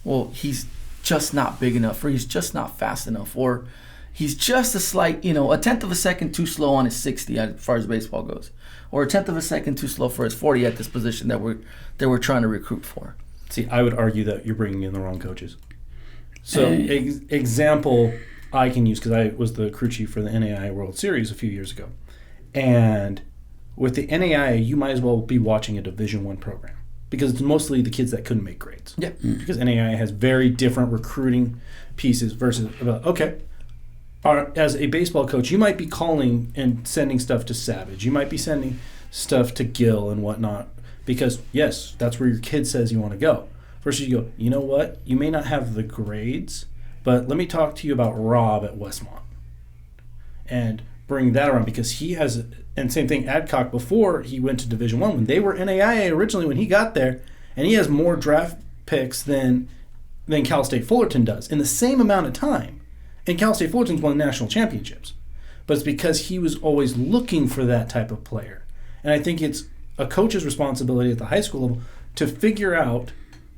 Speaker 3: well, he's just not big enough, or he's just not fast enough, or he's just a slight, a tenth of a second too slow on his 60 as far as baseball goes, or a tenth of a second too slow for his 40 at this position that we're trying to recruit for.
Speaker 1: See, I would argue that you're bringing in the wrong coaches. So, example I can use, because I was the crew chief for the NAIA World Series a few years ago, and with the NAIA, you might as well be watching a Division I program because it's mostly the kids that couldn't make grades.
Speaker 3: Yeah.
Speaker 1: Because NAIA has very different recruiting pieces versus, as a baseball coach, you might be calling and sending stuff to Savage. You might be sending stuff to Gill and whatnot because, yes, that's where your kid says you want to go. Versus you go, you know what? You may not have the grades, but let me talk to you about Rob at Westmont and bring that around because he has, and same thing, Adcock before he went to Division I, when they were NAIA originally when he got there, and he has more draft picks than Cal State Fullerton does in the same amount of time. And Cal State Fullerton's won national championships. But it's because he was always looking for that type of player. And I think it's a coach's responsibility at the high school level to figure out,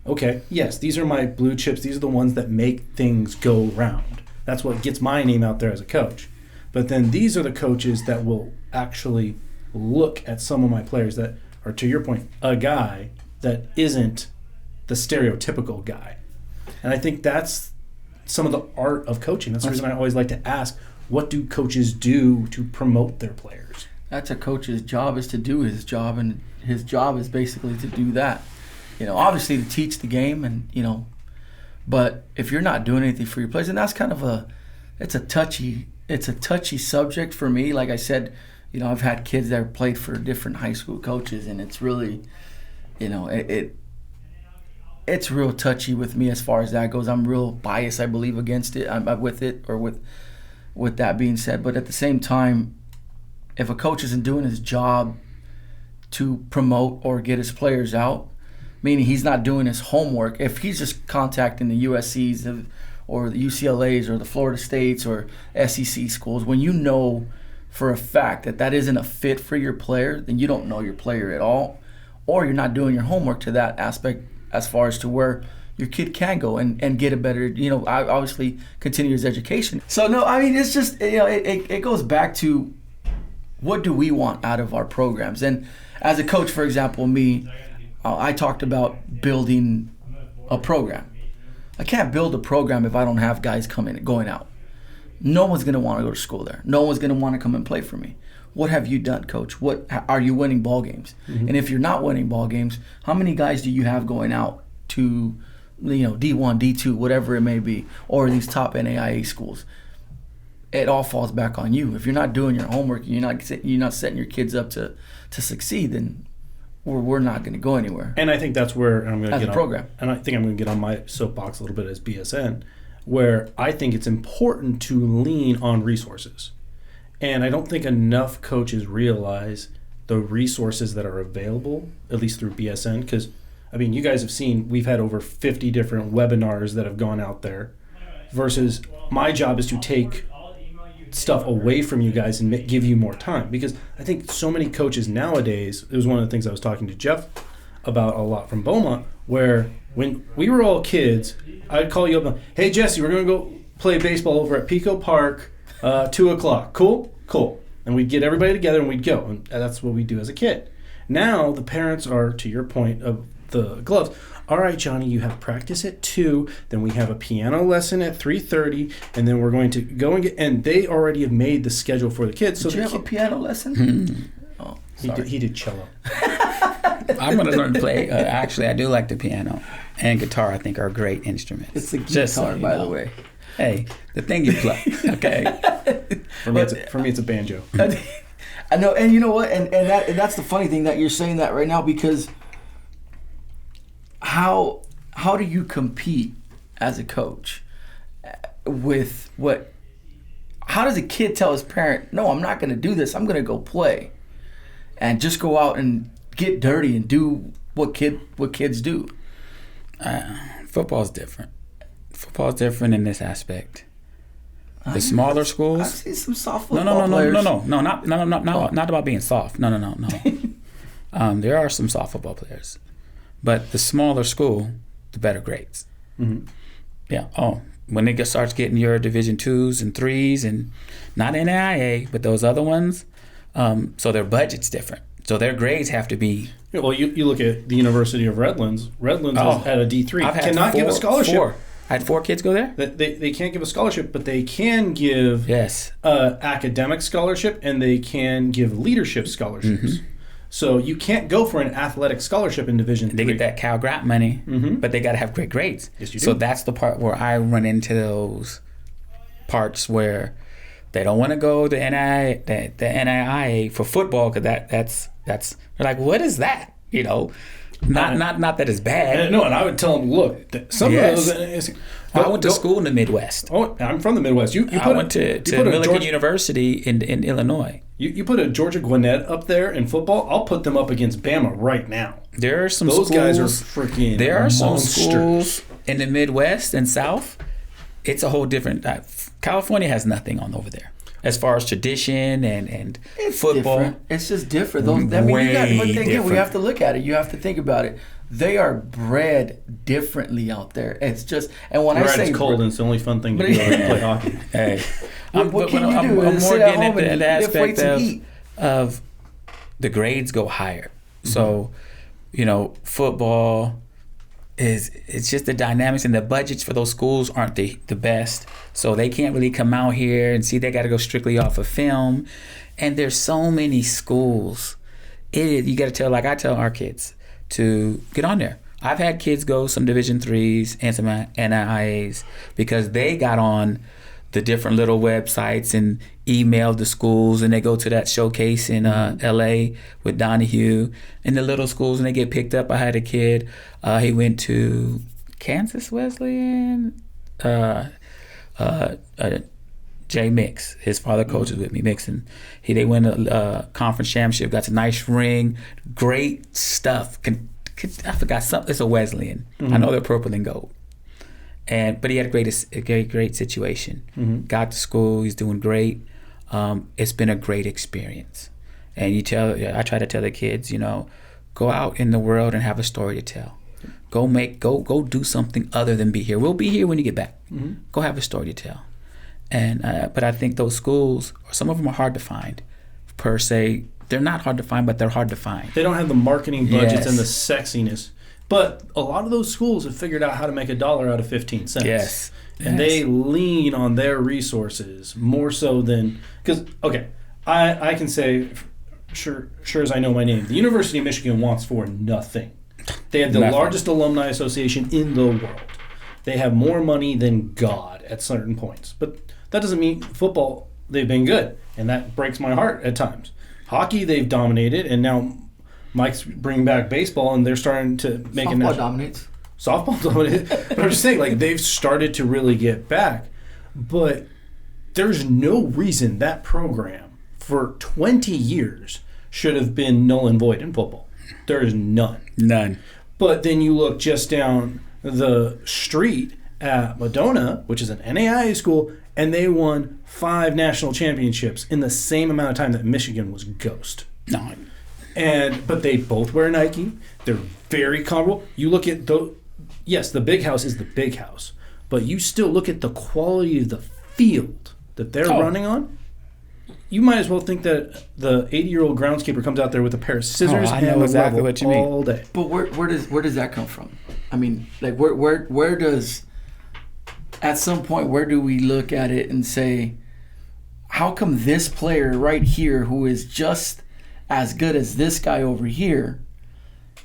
Speaker 1: okay, yes, these are my blue chips. These are the ones that make things go round. That's what gets my name out there as a coach. But then these are the coaches that will actually look at some of my players that are, to your point, a guy that isn't the stereotypical guy. And I think that's some of the art of coaching. That's the reason I always like to ask, what do coaches do to promote their players?
Speaker 3: That's a coach's job, is to do his job, and his job is basically to do that. Obviously to teach the game, and but if you're not doing anything for your players, and that's kind of it's a touchy subject for me. Like I said, I've had kids that have played for different high school coaches, and it's really, it's real touchy with me as far as that goes. I'm real biased, I believe, against it. I'm with it, or with that being said. But at the same time, if a coach isn't doing his job to promote or get his players out, meaning he's not doing his homework, if he's just contacting the USCs or the UCLAs or the Florida States or SEC schools, when you know for a fact that isn't a fit for your player, then you don't know your player at all, or you're not doing your homework to that aspect as far as to where your kid can go and get a better, obviously continue his education. So, no, I mean, it's just, it goes back to what do we want out of our programs? And as a coach, for example, me, I talked about building a program. I can't build a program if I don't have guys going out. No one's going to want to go to school there. No one's going to want to come and play for me. What have you done, coach? What are you winning ball games? Mm-hmm. And if you're not winning ball games, how many guys do you have going out to, D1, D2, whatever it may be, or these top NAIA schools? It all falls back on you. If you're not doing your homework and you're not setting your kids up to succeed, then we're not going to go anywhere.
Speaker 1: And I think that's where I'm going to
Speaker 3: get on program.
Speaker 1: And I think I'm going to get on my soapbox a little bit as BSN, where I think it's important to lean on resources. And I don't think enough coaches realize the resources that are available, at least through BSN, because I mean, you guys have seen we've had over 50 different webinars that have gone out there, versus my job is to take stuff away from you guys and give you more time, because I think so many coaches nowadays, it was one of the things I was talking to Jeff about a lot from Beaumont, where when we were all kids, I'd call you up, hey Jesse, we're going to go play baseball over at Pico Park, 2 o'clock. Cool. And we'd get everybody together and we'd go. And that's what we do as a kid. Now the parents are, to your point of the gloves, all right, Johnny, you have practice at 2, then we have a piano lesson at 3:30, and then we're going to go and get, and they already have made the schedule for the kids.
Speaker 3: Did you have a piano lesson?
Speaker 1: Oh, he did cello.
Speaker 2: I'm going to learn to play. Actually, I do like the piano and guitar. I think are great instruments.
Speaker 3: It's the guitar, by the way.
Speaker 2: Hey, the thing you play, okay?
Speaker 1: For me, it's a banjo.
Speaker 3: I know, and you know what? And that's the funny thing that you're saying that right now, because how do you compete as a coach with what? How does a kid tell his parent, no, I'm not going to do this. I'm going to go play, and just go out and get dirty and do what kids do?
Speaker 2: Football's different. Football's different in this aspect. The smaller schools.
Speaker 3: I see some soft football players.
Speaker 2: No, not about being soft. No. There are some soft football players, but the smaller school, the better grades.
Speaker 1: Mm-hmm.
Speaker 2: Yeah. Oh, when it starts getting your Division 2s and 3s, and not NAIA, but those other ones, so their budget's different. So their grades have to be.
Speaker 1: Yeah, well, you look at the University of Redlands. Redlands is at a D3. Cannot give a scholarship.
Speaker 2: I had 4 kids go there.
Speaker 1: They can't give a scholarship, but they can give academic scholarship, and they can give leadership scholarships. Mm-hmm. So you can't go for an athletic scholarship in Division 3.
Speaker 2: They get that Cal Grant money, but they got to have great grades.
Speaker 1: Yes, you do.
Speaker 2: So that's the part where I run into those parts where they don't want to go to NAIA for football, because that's they're like, what is that? You know, not that it's bad.
Speaker 1: No, and I would tell them, look, some of those.
Speaker 2: I went to school in the Midwest.
Speaker 1: Oh, I'm from the Midwest.
Speaker 2: I went to Millikan University in Illinois.
Speaker 1: You put a Georgia Gwinnett up there in football, I'll put them up against Bama right now.
Speaker 2: There are some
Speaker 1: those
Speaker 2: schools.
Speaker 1: Those guys are freaking
Speaker 2: There are
Speaker 1: monsters.
Speaker 2: Some schools in the Midwest and South. It's a whole different. California has nothing on over there as far as tradition and
Speaker 3: it's
Speaker 2: football.
Speaker 3: Different. It's just different. We have to look at it. You have to think about it. They are bred differently out there. It's just, and when I say
Speaker 1: it's cold, and it's the only fun thing to do is play hockey.
Speaker 2: Hey,
Speaker 3: what can you do?
Speaker 2: I'm more getting into the aspect of the grades go higher. Mm-hmm. So, football it's just the dynamics, and the budgets for those schools aren't the best. So they can't really come out here and see. They got to go strictly off of film. And there's so many schools. You got to tell, like I tell our kids, to get on there. I've had kids go some Division 3s and some NIAs because they got on the different little websites and emailed the schools, and they go to that showcase in LA with Donahue in the little schools, and they get picked up. I had a kid, he went to Kansas Wesleyan, Jay Mix, his father coaches with me, Mix, and they win a conference championship, got a nice ring, great stuff. I forgot something. It's a Wesleyan. I know they're purple and gold. But he had a great situation. Mm-hmm. Got to school, he's doing great. It's been a great experience. And I try to tell the kids, go out in the world and have a story to tell. Go do something other than be here. We'll be here when you get back. Mm-hmm. Go have a story to tell. And but I think those schools, some of them are hard to find, per se. They're not hard to find, but they're hard to find.
Speaker 1: They don't have the marketing budgets and the sexiness. But a lot of those schools have figured out how to make $1 out of 15 cents.
Speaker 2: Yes.
Speaker 1: And they lean on their resources more so than... Because, okay, I can say, sure as I know my name, the University of Michigan wants for nothing. They have the largest alumni association in the world. They have more money than God at certain points. But that doesn't mean football, they've been good. And that breaks my heart at times. Hockey, they've dominated, and now Mike's bringing back baseball, and they're starting to make it.
Speaker 3: Softball dominates.
Speaker 1: Softball dominates. But I'm just saying, they've started to really get back. But there's no reason that program for 20 years should have been null and void in football. There is none.
Speaker 2: None.
Speaker 1: But then you look just down the street at Madonna, which is an NAIA school, and they won 5 national championships in the same amount of time that Michigan was ghost.
Speaker 2: No.
Speaker 1: But they both wear Nike. They're very comparable. You look at yes, the big house is the big house, but you still look at the quality of the field that they're running on. You might as well think that the 80-year-old groundskeeper comes out there with a pair of scissors
Speaker 2: I
Speaker 1: and
Speaker 2: know
Speaker 1: a
Speaker 2: exactly
Speaker 1: level
Speaker 2: what you mean.
Speaker 1: all day.
Speaker 3: But where does that come from? I mean, like where does, at some point, where do we look at it and say, how come this player right here, who is just as good as this guy over here,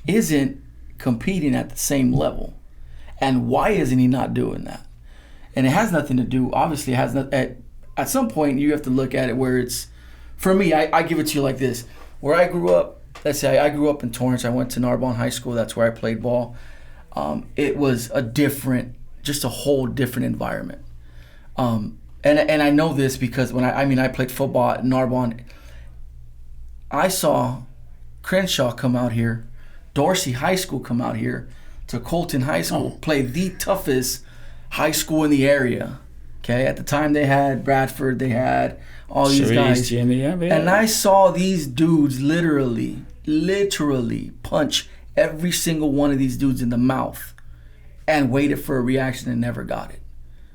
Speaker 3: isn't competing at the same level? And why isn't he not doing that? And it has nothing to do, obviously, it has not, at some point you have to look at it where it's, for me, I give it to you like this. Where I grew up, let's say I grew up in Torrance. I went to Narbonne High School. That's where I played ball. It was just a whole different environment. And I know this because when I played football at Narbonne, I saw Crenshaw come out here, Dorsey High School come out here, to Colton High School, play the toughest high school in the area. Okay, at the time they had Bradford, they had all these guys.
Speaker 2: Jimmy, yeah.
Speaker 3: And I saw these dudes literally punch every single one of these dudes in the mouth and waited for a reaction and never got it.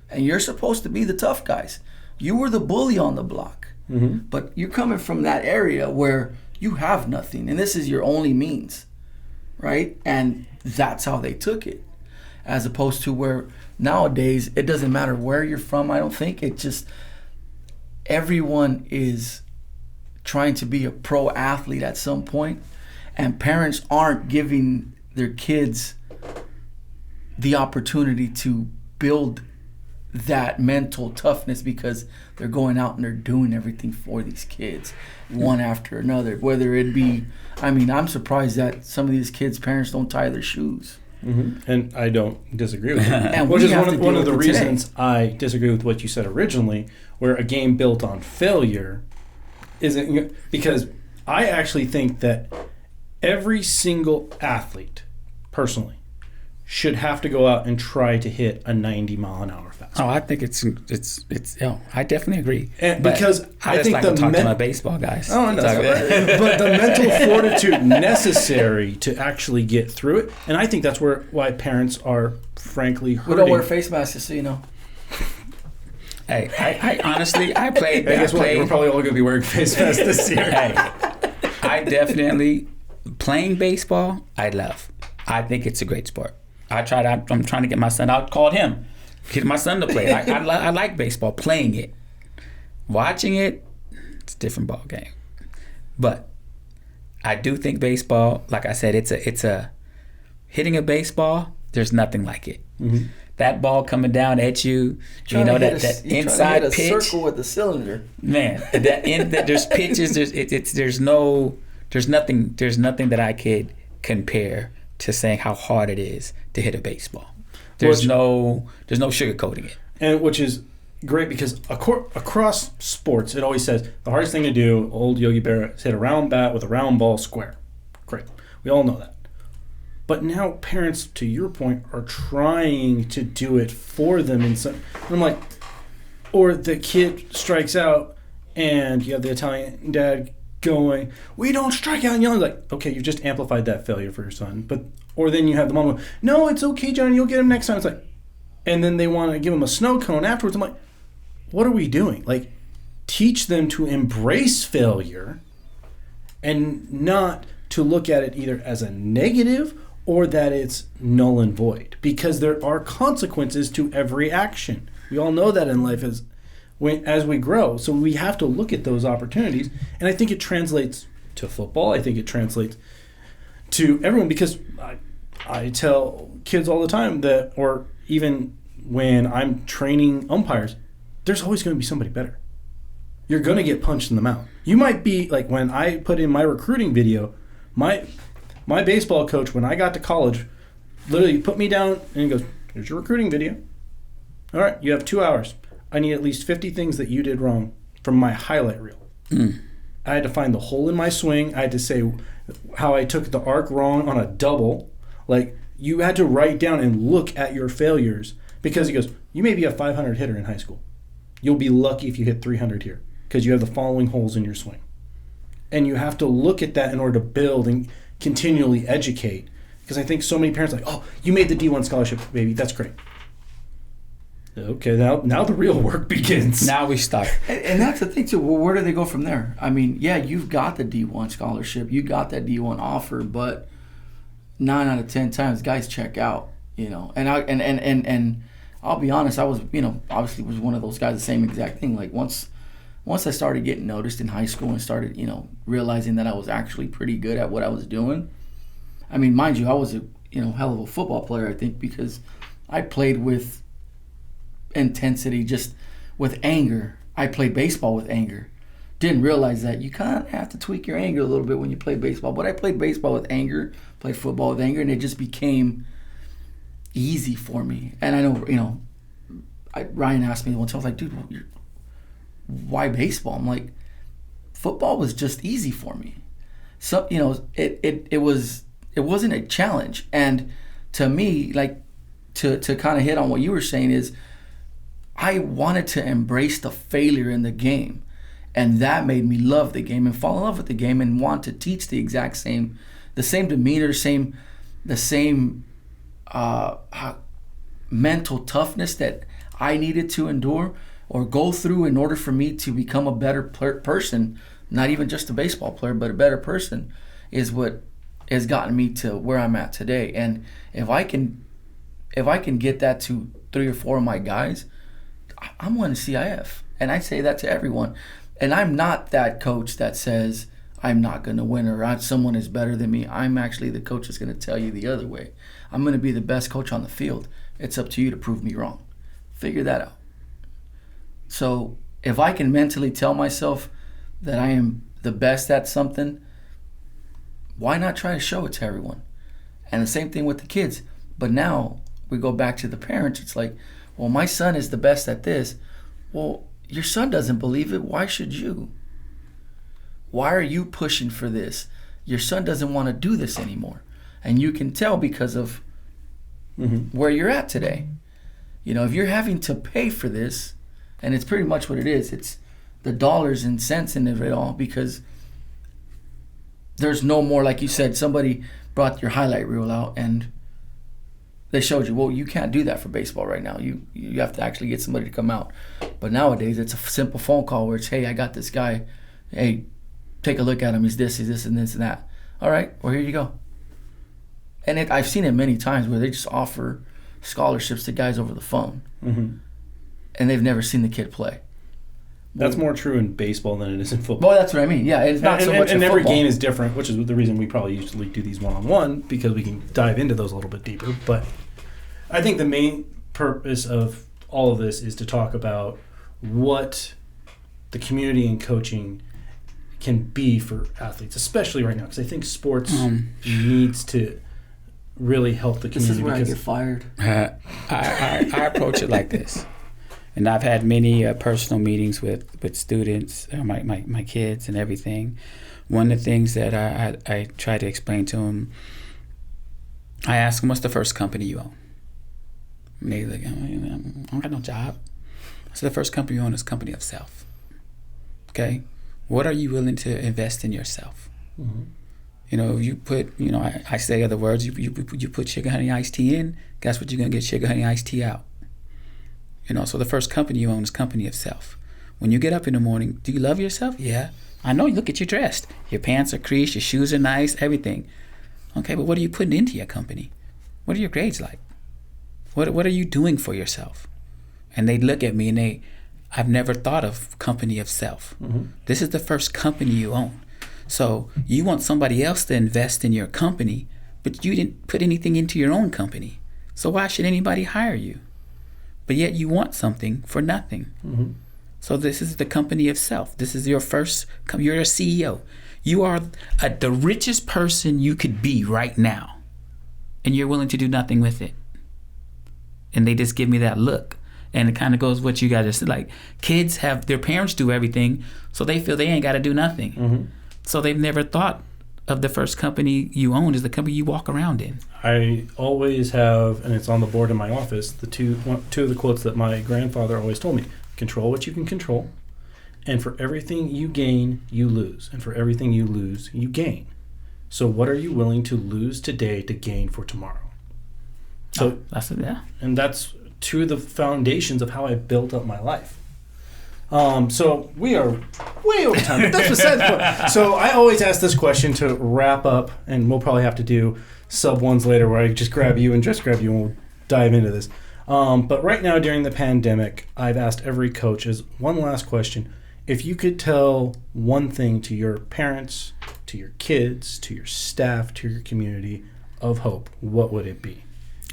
Speaker 3: And you're supposed to be the tough guys. You were the bully on the block. Mm-hmm. But you're coming from that area where you have nothing, and this is your only means, right? And that's how they took it. As opposed to where nowadays it doesn't matter where you're from, I don't think. It just, everyone is trying to be a pro athlete at some point, and parents aren't giving their kids the opportunity to build that mental toughness because they're going out and they're doing everything for these kids one after another. Whether it be, I'm surprised that some of these kids' parents don't tie their shoes.
Speaker 1: Mm-hmm. And I don't disagree with that.
Speaker 3: And
Speaker 1: which is one of the reasons I disagree with what you said originally, where a game built on failure isn't, because I actually think that every single athlete, personally, should have to go out and try to hit a 90-mile-an-hour fastball.
Speaker 2: Oh, I think it's. I definitely agree.
Speaker 1: And because
Speaker 2: I just
Speaker 1: think
Speaker 2: like to talk to my baseball guys.
Speaker 1: Oh, no, but the mental fortitude necessary to actually get through it, and I think that's why parents are frankly hurting.
Speaker 3: We don't wear face masks, just so you know.
Speaker 2: Hey, I honestly, I played.
Speaker 1: Hey, guess what? We're probably all going to be wearing face masks this year.
Speaker 2: Hey, I definitely playing baseball. I love. I think it's a great sport. I'm trying to get my son out. Called him, get my son to play. I like baseball. Playing it, watching it, it's a different ball game. But I do think baseball, like I said, it's a hitting a baseball. There's nothing like it. Mm-hmm. That ball coming down at you, that inside pitch.
Speaker 3: Circle with the cylinder.
Speaker 2: Man, there's pitches. There's nothing that I could compare to saying how hard it is to hit a baseball. There's no sugarcoating it.
Speaker 1: And which is great because across sports, it always says the hardest thing to do, old Yogi Berra, is hit a round bat with a round ball square. Great. We all know that. But now parents, to your point, are trying to do it for them. And I'm like, or the kid strikes out and you have the Italian dad going, we don't strike out and yelling. Like, okay, you've just amplified that failure for your son. Or then you have the mom going, no, it's okay, Johnny, you'll get him next time. It's like, and then they want to give him a snow cone afterwards. I'm like, what are we doing? Like, teach them to embrace failure and not to look at it either as a negative or that it's null and void, because there are consequences to every action. We all know that in life as we grow. So we have to look at those opportunities. And I think it translates to football. I think it translates to everyone, because I tell kids all the time that, or even when I'm training umpires, there's always going to be somebody better. You're going to get punched in the mouth. You might be, like when I put in my recruiting video, my baseball coach, when I got to college, literally put me down and he goes, here's your recruiting video. All right, you have 2 hours. I need at least 50 things that you did wrong from my highlight reel. I had to find the hole in my swing. I had to say how I took the arc wrong on a double. Like, you had to write down and look at your failures, because he goes, you may be a 500 hitter in high school. You'll be lucky if you hit 300 here because you have the following holes in your swing. And you have to look at that in order to build and continually educate. Because I think so many parents are like, oh, you made the D1 scholarship, baby. That's great. Okay, now the real work begins.
Speaker 2: Now we start.
Speaker 3: And that's the thing, too. Well, where do they go from there? I mean, yeah, you've got the D1 scholarship. You got that D1 offer, but 9 out of 10 times guys check out, you know. And I'll be honest, I was, you know, obviously was one of those guys, the same exact thing. Like, once I started getting noticed in high school and started, you know, realizing that I was actually pretty good at what I was doing. I mean, mind you, I was a, you know, hell of a football player, I think, because I played with intensity, just with anger. I played baseball with anger. Didn't realize that you kind of have to tweak your anger a little bit when you play baseball. But I played baseball with anger, played football with anger, and it just became easy for me. And I know, you know, Ryan asked me one time, I was like, dude, why baseball? I'm like, football was just easy for me. So, you know, it wasn't a challenge. And to me, like, to kind of hit on what you were saying is, I wanted to embrace the failure in the game, and that made me love the game and fall in love with the game and want to teach the same demeanor, the same mental toughness that I needed to endure or go through in order for me to become a better person. Not even just a baseball player, but a better person is what has gotten me to where I'm at today. And if I can get that to 3 or 4 of my guys, I'm winning CIF. And I say that to everyone. And I'm not that coach that says I'm not going to win or someone is better than me. I'm actually the coach that's going to tell you the other way. I'm going to be the best coach on the field. It's up to you to prove me wrong. Figure that out. So if I can mentally tell myself that I am the best at something, why not try to show it to everyone? And the same thing with the kids. But now we go back to the parents. It's like, well, my son is the best at this. Well, your son doesn't believe it. Why should you? Why are you pushing for this? Your son doesn't want to do this anymore. And you can tell because of where you're at today. You know, if you're having to pay for this, and it's pretty much what it is, it's the dollars and cents in it all, because there's no more, like you said, somebody brought your highlight reel out and they showed you, well, you can't do that for baseball right now. You have to actually get somebody to come out. But nowadays, it's a simple phone call where it's, hey, I got this guy. Hey, take a look at him. He's this, and this, and that. All right, well, here you go. And I've seen it many times where they just offer scholarships to guys over the phone. And they've never seen the kid play.
Speaker 1: That's more true in baseball than it is in football.
Speaker 3: Well, that's what I mean. Yeah, it's not so much in
Speaker 1: and every
Speaker 3: football.
Speaker 1: game is different, which is the reason we probably usually do these one-on-one, because we can dive into those a little bit deeper. But I think the main purpose of all of this is to talk about what the community and coaching can be for athletes, especially right now, because I think sports needs to really help the community.
Speaker 3: This is where I get fired.
Speaker 2: I approach it like this. And I've had many personal meetings with students, my kids and everything. One of the things that I try to explain to them, I ask them, what's the first company you own? And they like, I don't got no job. So the first company you own is a company of self. Okay? What are you willing to invest in yourself? You know, if you put, you know, I say other words, you put sugar, honey, iced tea in, guess what you're going to get? Sugar, honey, iced tea out. You know, so the first company you own is company of self. When you get up in the morning, do you love yourself? Yeah. I know, look at you dressed. Your pants are creased, your shoes are nice, everything. Okay, but what are you putting into your company? What are your grades like? What are you doing for yourself? And they look at me and I've never thought of company of self. This is the first company you own. So you want somebody else to invest in your company, but you didn't put anything into your own company. So why should anybody hire you? But yet you want something for nothing. So this is the company of self. This is your first, you're a CEO. You are the richest person you could be right now. And you're willing to do nothing with it. And they just give me that look. And it kind of goes what you guys just said. Like, kids have their parents do everything, so they feel they ain't got to do nothing. Mm-hmm. So they've never thought of the first company you own as the company you walk around in.
Speaker 1: I always have, and it's on the board in my office, the two of the quotes that my grandfather always told me: control what you can control, and for everything you gain, you lose, and for everything you lose, you gain. So what are you willing to lose today to gain for tomorrow? So
Speaker 2: that's it, yeah.
Speaker 1: And that's two of the foundations of how I built up my life. So we are way over time, but that's besides the point. So I always ask this question to wrap up, and we'll probably have to do sub ones later where I just grab you and we'll dive into this. But right now during the pandemic, I've asked every coach as one last question: if you could tell one thing to your parents, to your kids, to your staff, to your community of hope, what would it be?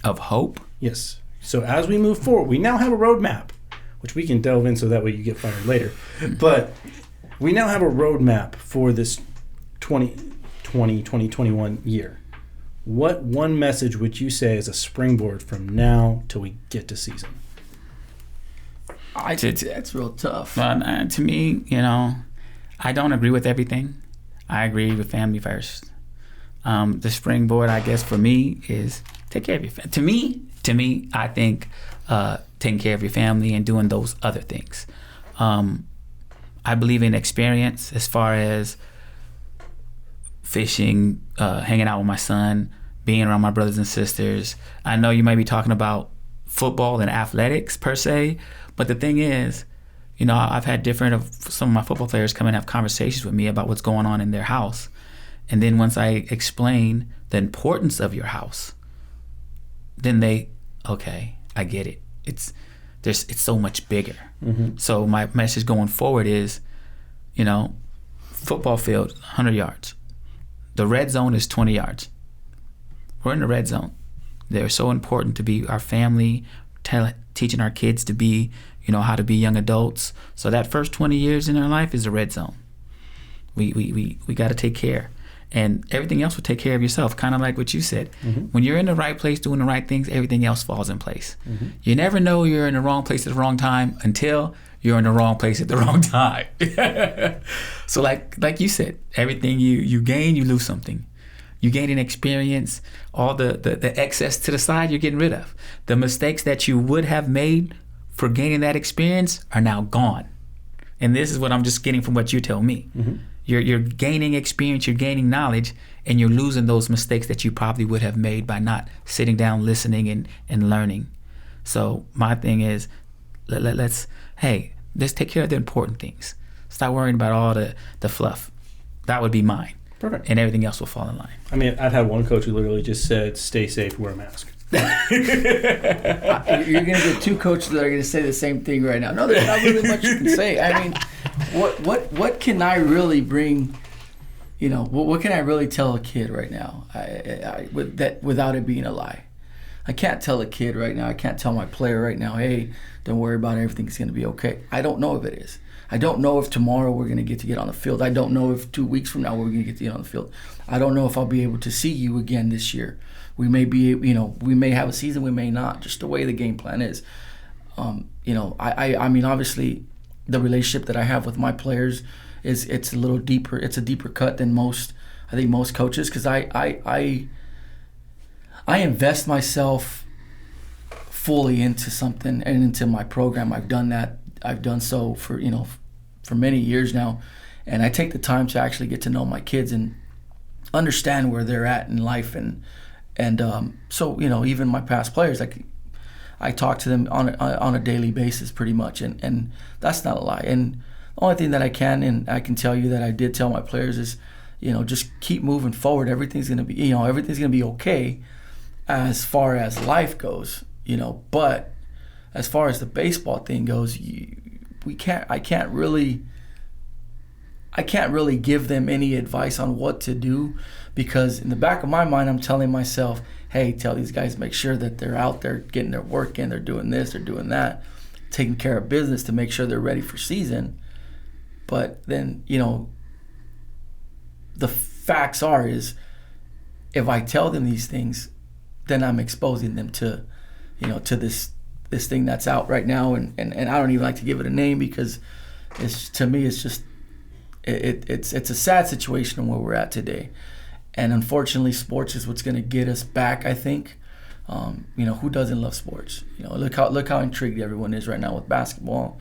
Speaker 2: Of hope?
Speaker 1: Yes. So as we move forward, we now have a roadmap, which we can delve in so that way you get fired later. But we now have a roadmap for this 2021 year. What one message would you say is a springboard from now till we get to season?
Speaker 3: That's real tough.
Speaker 2: To me, I don't agree with everything. I agree with family first. The springboard, I guess, for me is take care of your family. To me, I think taking care of your family and doing those other things. I believe in experience as far as fishing, hanging out with my son, being around my brothers and sisters. I know you might be talking about football and athletics per se, but the thing is, I've had some of my football players come and have conversations with me about what's going on in their house. And then once I explain the importance of your house, then okay, I get it. It's so much bigger. Mm-hmm. So my message going forward is, football field, 100 yards. The red zone is 20 yards. We're in the red zone. They're so important to be our family, teaching our kids to be, how to be young adults. So that first 20 years in our life is the red zone. We got to take care. And everything else will take care of yourself, kind of like what you said. Mm-hmm. When you're in the right place doing the right things, everything else falls in place. Mm-hmm. You never know you're in the wrong place at the wrong time until you're in the wrong place at the wrong time. So like you said, everything you gain, you lose something. You gain an experience, all the excess to the side you're getting rid of. The mistakes that you would have made for gaining that experience are now gone. And this is what I'm just getting from what you tell me. Mm-hmm. You're gaining experience, you're gaining knowledge, and you're losing those mistakes that you probably would have made by not sitting down, listening, and learning. So my thing is, let's take care of the important things. Stop worrying about all the fluff. That would be mine.
Speaker 1: Perfect.
Speaker 2: And everything else will fall in line.
Speaker 1: I mean, I've had one coach who literally just said, stay safe, wear a mask.
Speaker 3: You're going to get two coaches that are going to say the same thing right now. No, there's not really much you can say. I mean, what can I really bring? What can I really tell a kid right now? Without it being a lie, I can't tell a kid right now. I can't tell my player right now, hey, don't worry about it. Everything's going to be okay. I don't know if it is. I don't know if tomorrow we're going to get on the field. I don't know if 2 weeks from now we're going to get on the field. I don't know if I'll be able to see you again this year. We may be, we may have a season, we may not, just the way the game plan is. I mean, obviously, the relationship that I have with my players it's a little deeper. It's a deeper cut than most coaches, because I invest myself fully into something and into my program. I've done that. I've done so for many years now, and I take the time to actually get to know my kids and understand where they're at in life, and so even my past players, like I talk to them on a daily basis pretty much, and that's not a lie. And the only thing that I can tell you that I did tell my players is, just keep moving forward. Everything's gonna be okay as far as life goes, but as far as the baseball thing goes, I can't really give them any advice on what to do, because in the back of my mind I'm telling myself, hey, tell these guys, make sure that they're out there getting their work in, they're doing this, they're doing that, taking care of business to make sure they're ready for season. But then, the facts is if I tell them these things, then I'm exposing them to, to this this thing that's out right now, and I don't even like to give it a name because to me it's just it's a sad situation where we're at today, and unfortunately sports is what's going to get us back, I think. Who doesn't love sports? Look how intrigued everyone is right now with basketball,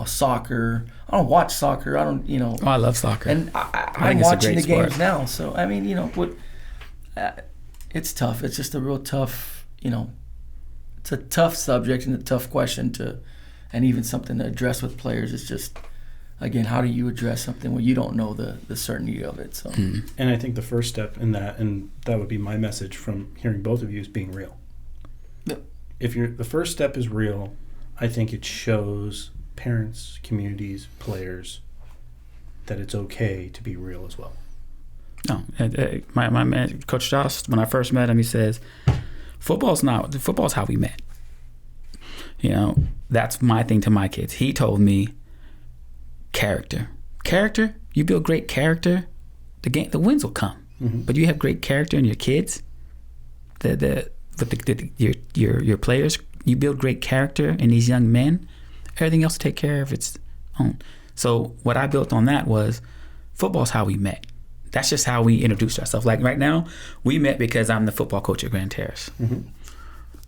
Speaker 3: soccer. I don't watch soccer. I don't.
Speaker 2: Oh, I love soccer,
Speaker 3: and I'm watching the games now. So I mean, it's tough. It's just a real tough. It's a tough subject and a tough question and even something to address with players. It's just, again, how do you address something when you don't know the certainty of it? So,
Speaker 1: And I think the first step in that, and that would be my message from hearing both of you, is being real.
Speaker 3: Yep.
Speaker 1: If the first step is real, I think it shows parents, communities, players that it's okay to be real as well.
Speaker 2: No, my man, Coach Josh, when I first met him, he says, football's how we met. That's my thing to my kids. He told me, character, you build great character, the wins will come. Mm-hmm. But you have great character in your kids, your players, you build great character in these young men, everything else will take care of its own. So what I built on that was, football's how we met. That's just how we introduced ourselves. Like right now, we met because I'm the football coach at Grand Terrace. Mm-hmm.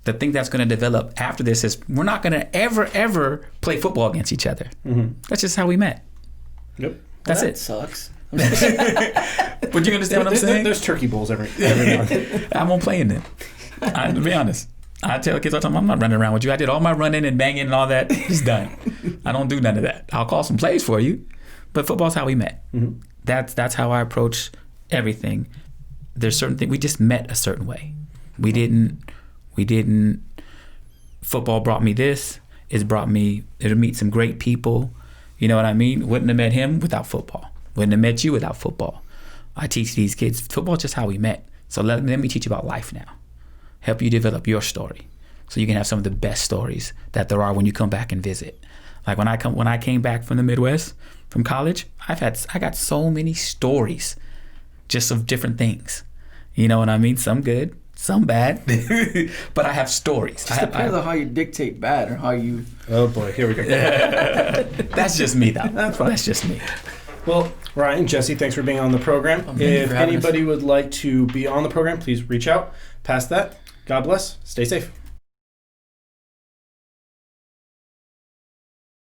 Speaker 2: The thing that's going to develop after this is we're not going to ever play football against each other. Mm-hmm. That's just how we met.
Speaker 1: Yep.
Speaker 2: That's
Speaker 3: that
Speaker 2: it.
Speaker 3: Sucks.
Speaker 2: But you understand what I'm saying?
Speaker 1: There's turkey bowls every month.
Speaker 2: I won't play in them. To be honest. I tell kids all the time, I'm not running around with you. I did all my running and banging and all that. It's done. I don't do none of that. I'll call some plays for you. But football's how we met. Mm-hmm. That's how I approach everything. There's certain things, we just met a certain way. We didn't, football brought me this. It'll meet some great people. You know what I mean? Wouldn't have met him without football. Wouldn't have met you without football. I teach these kids, football's just how we met. So let me teach you about life now. Help you develop your story so you can have some of the best stories that there are when you come back and visit. Like when I came back from the Midwest, from college, I got so many stories just of different things. You know what I mean? Some good, some bad, but I have stories.
Speaker 3: Just depends on how you dictate bad or how you...
Speaker 1: Oh boy, here we go.
Speaker 2: That's just me though. That's just me.
Speaker 1: Well, Ryan, Jesse, thanks for being on the program. If anybody would like to be on the program, please reach out. Past that, God bless. Stay safe.